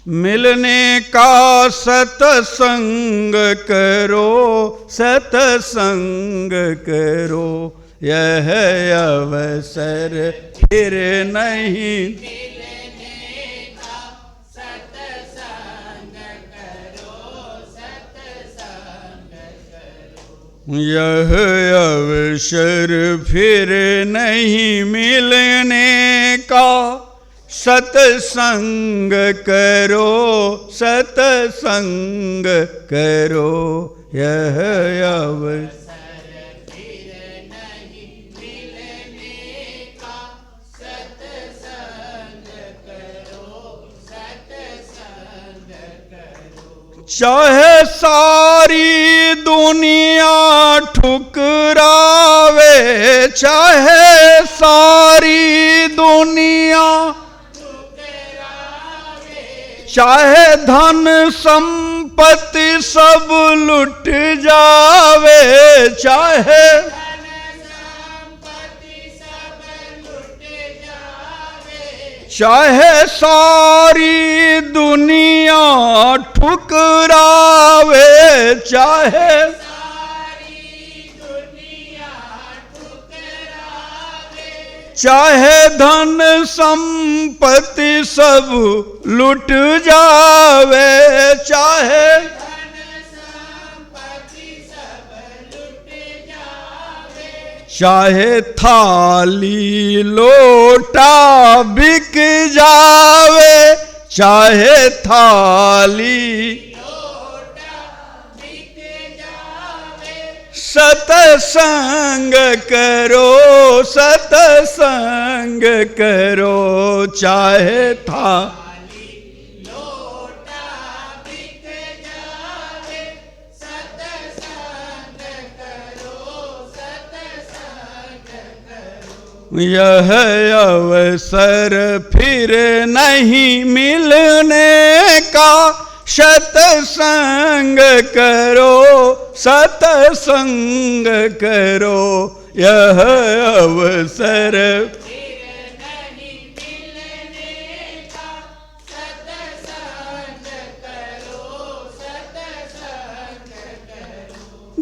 मिलने का, सतसंग करो सतसंग करो। यह अवसर फिर नहीं मिलने का, सतसंग करो सतसंग करो। यह अवसर फिर नहीं मिलने का, सतसंग करो सतसंग करो। यह अवसर फिर नहीं मिलने का, सतसंग करो सतसंग करो। चाहे सारी दुनिया ठुकरावे, चाहे सारी दुनिया चाहे धन संपत्ति सब लुट जावे, चाहे धन संपत्ति सब लुट जावे, चाहे सारी दुनिया ठुकरावे, चाहे चाहे धन संपत्ति सब लुट जावे, चाहे धन संपत्ति सब लुट जावे, चाहे थाली लोटा बिक जावे, चाहे थाली सतसंग करो सतसंग करो। चाहे थाली लोटा बिक यह अवसर फिर नहीं मिलने का, सत्संग करो सत्संग करो। यह अवसर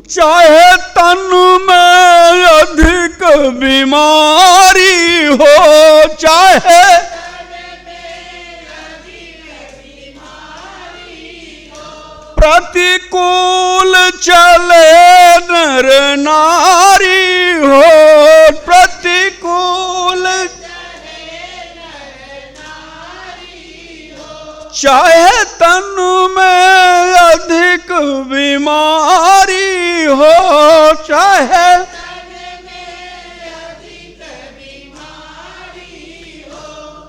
चाहे तन में अधिक बीमारी हो, चाहे प्रतिकूल चले नर नारी हो, प्रतिकूल चाहे तन में अधिक बीमारी हो, चाहे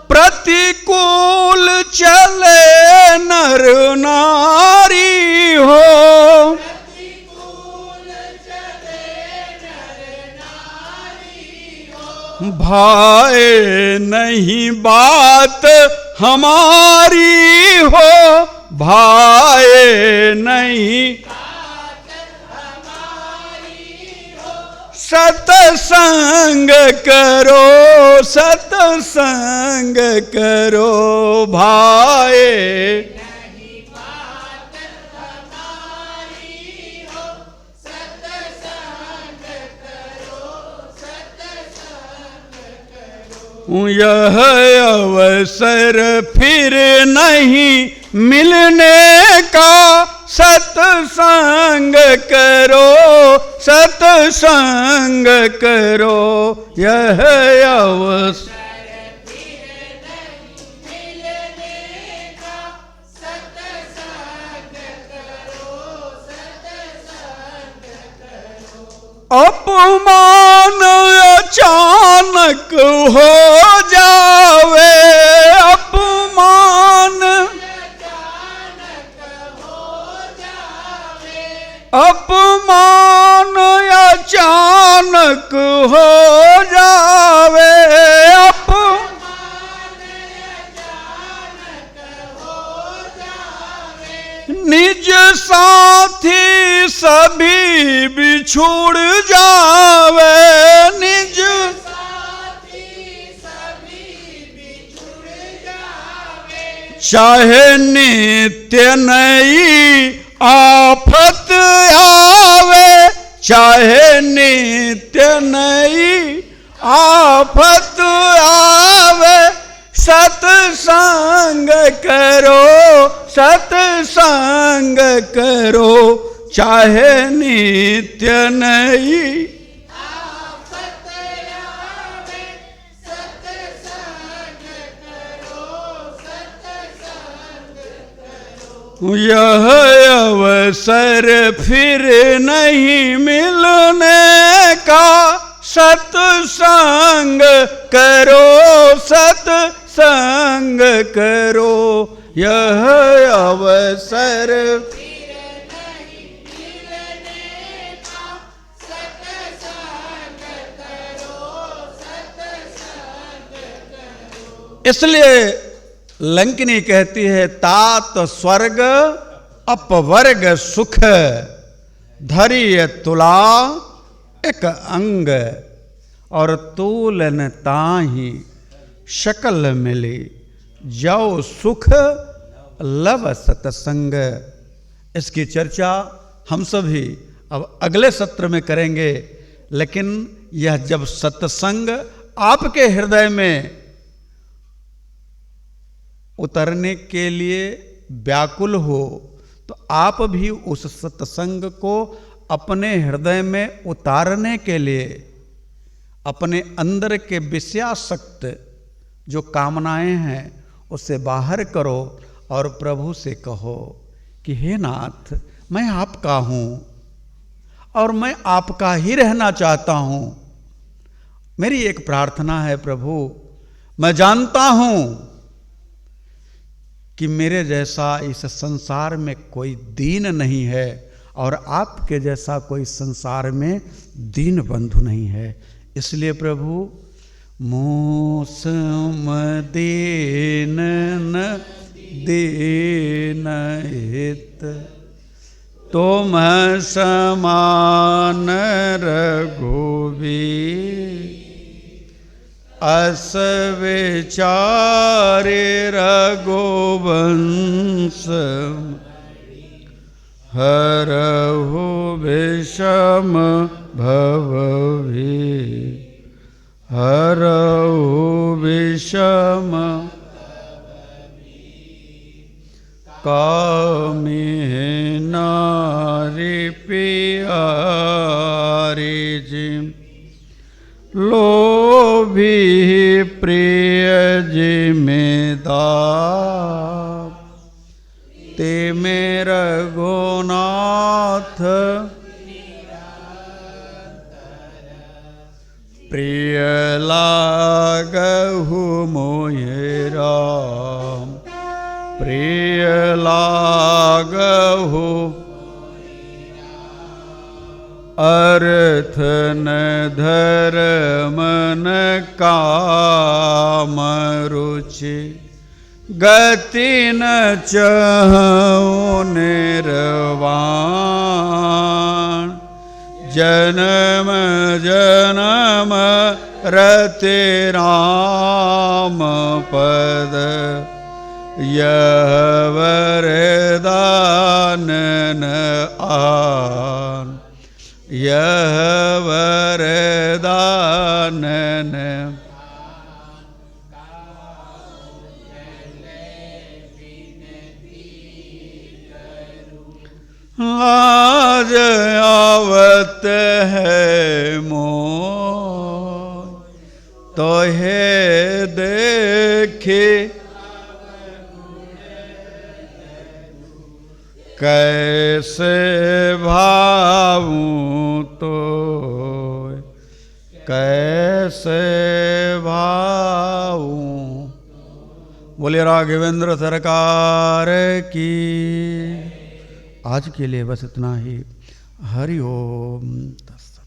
प्रतिकूल चले नर नारी हो, भाए नहीं बात हमारी हो, भाए नहीं सत्संग करो सत्संग करो। भाए यह अवसर फिर नहीं मिलने का, सत्संग करो सत्संग करो। यह अवसर अपमान अचानक हो जावे, अपमान अपमान अचानक हो जावे, निज साथी सभी बिछुड़ जावे, निज साथी सभी बिछुड़ जावे। चाहे नित्य नई आफत आवे, चाहे नित्य नई आफत आवे, सत्संग करो सत्संग करो। चाहे नित्य नई आफत आवे, सत्संग करो सत्संग करो। यह अवसर फिर नहीं मिलने का, सत्संग करो सत्संग करो। यह अवसर फिर नहीं मिलने का, सत्संग करो सत्संग करो। इसलिए लंकिनी कहती है, तात स्वर्ग अपवर्ग सुख, धरिय तुला एक अंग, और तूलन ताही शकल मिली, जाओ सुख लव सत्संग। इसकी चर्चा हम सभी अब अगले सत्र में करेंगे, लेकिन यह जब सत्संग आपके हृदय में उतरने के लिए व्याकुल हो, तो आप भी उस सत्संग को अपने हृदय में उतारने के लिए अपने अंदर के विषयासक्त जो कामनाएं हैं उसे बाहर करो और प्रभु से कहो कि हे नाथ, मैं आपका हूँ और मैं आपका ही रहना चाहता हूँ। मेरी एक प्रार्थना है प्रभु, मैं जानता हूँ कि मेरे जैसा इस संसार में कोई दीन नहीं है और आपके जैसा कोई संसार में दीन बंधु नहीं है। इसलिए प्रभु मूसम दीन न दीन हित, तुम समान रघुवीर, अस विचारे रघुवंश, हरहु विषम भवभीर, हरहु विषम कामिह नारि प्यारी जिम, लोभी प्रिय जिमेदार, ते मेरा रघुनाथ प्रिय लागहु मोहि राम, प्रिय लागहु अर्थ न धर्म न काम रुचि, गति न चहु निर्वाण, जन्म जन्म रति राम पद, यह वरदान न आन, यह वरदान न आज आवत है मोर, तो हे देखे कैसे भाऊं तो, कैसे भाऊं। बोले राघवेंद्र सरकार की। आज के लिए बस इतना ही। हरि ओम तत्सत।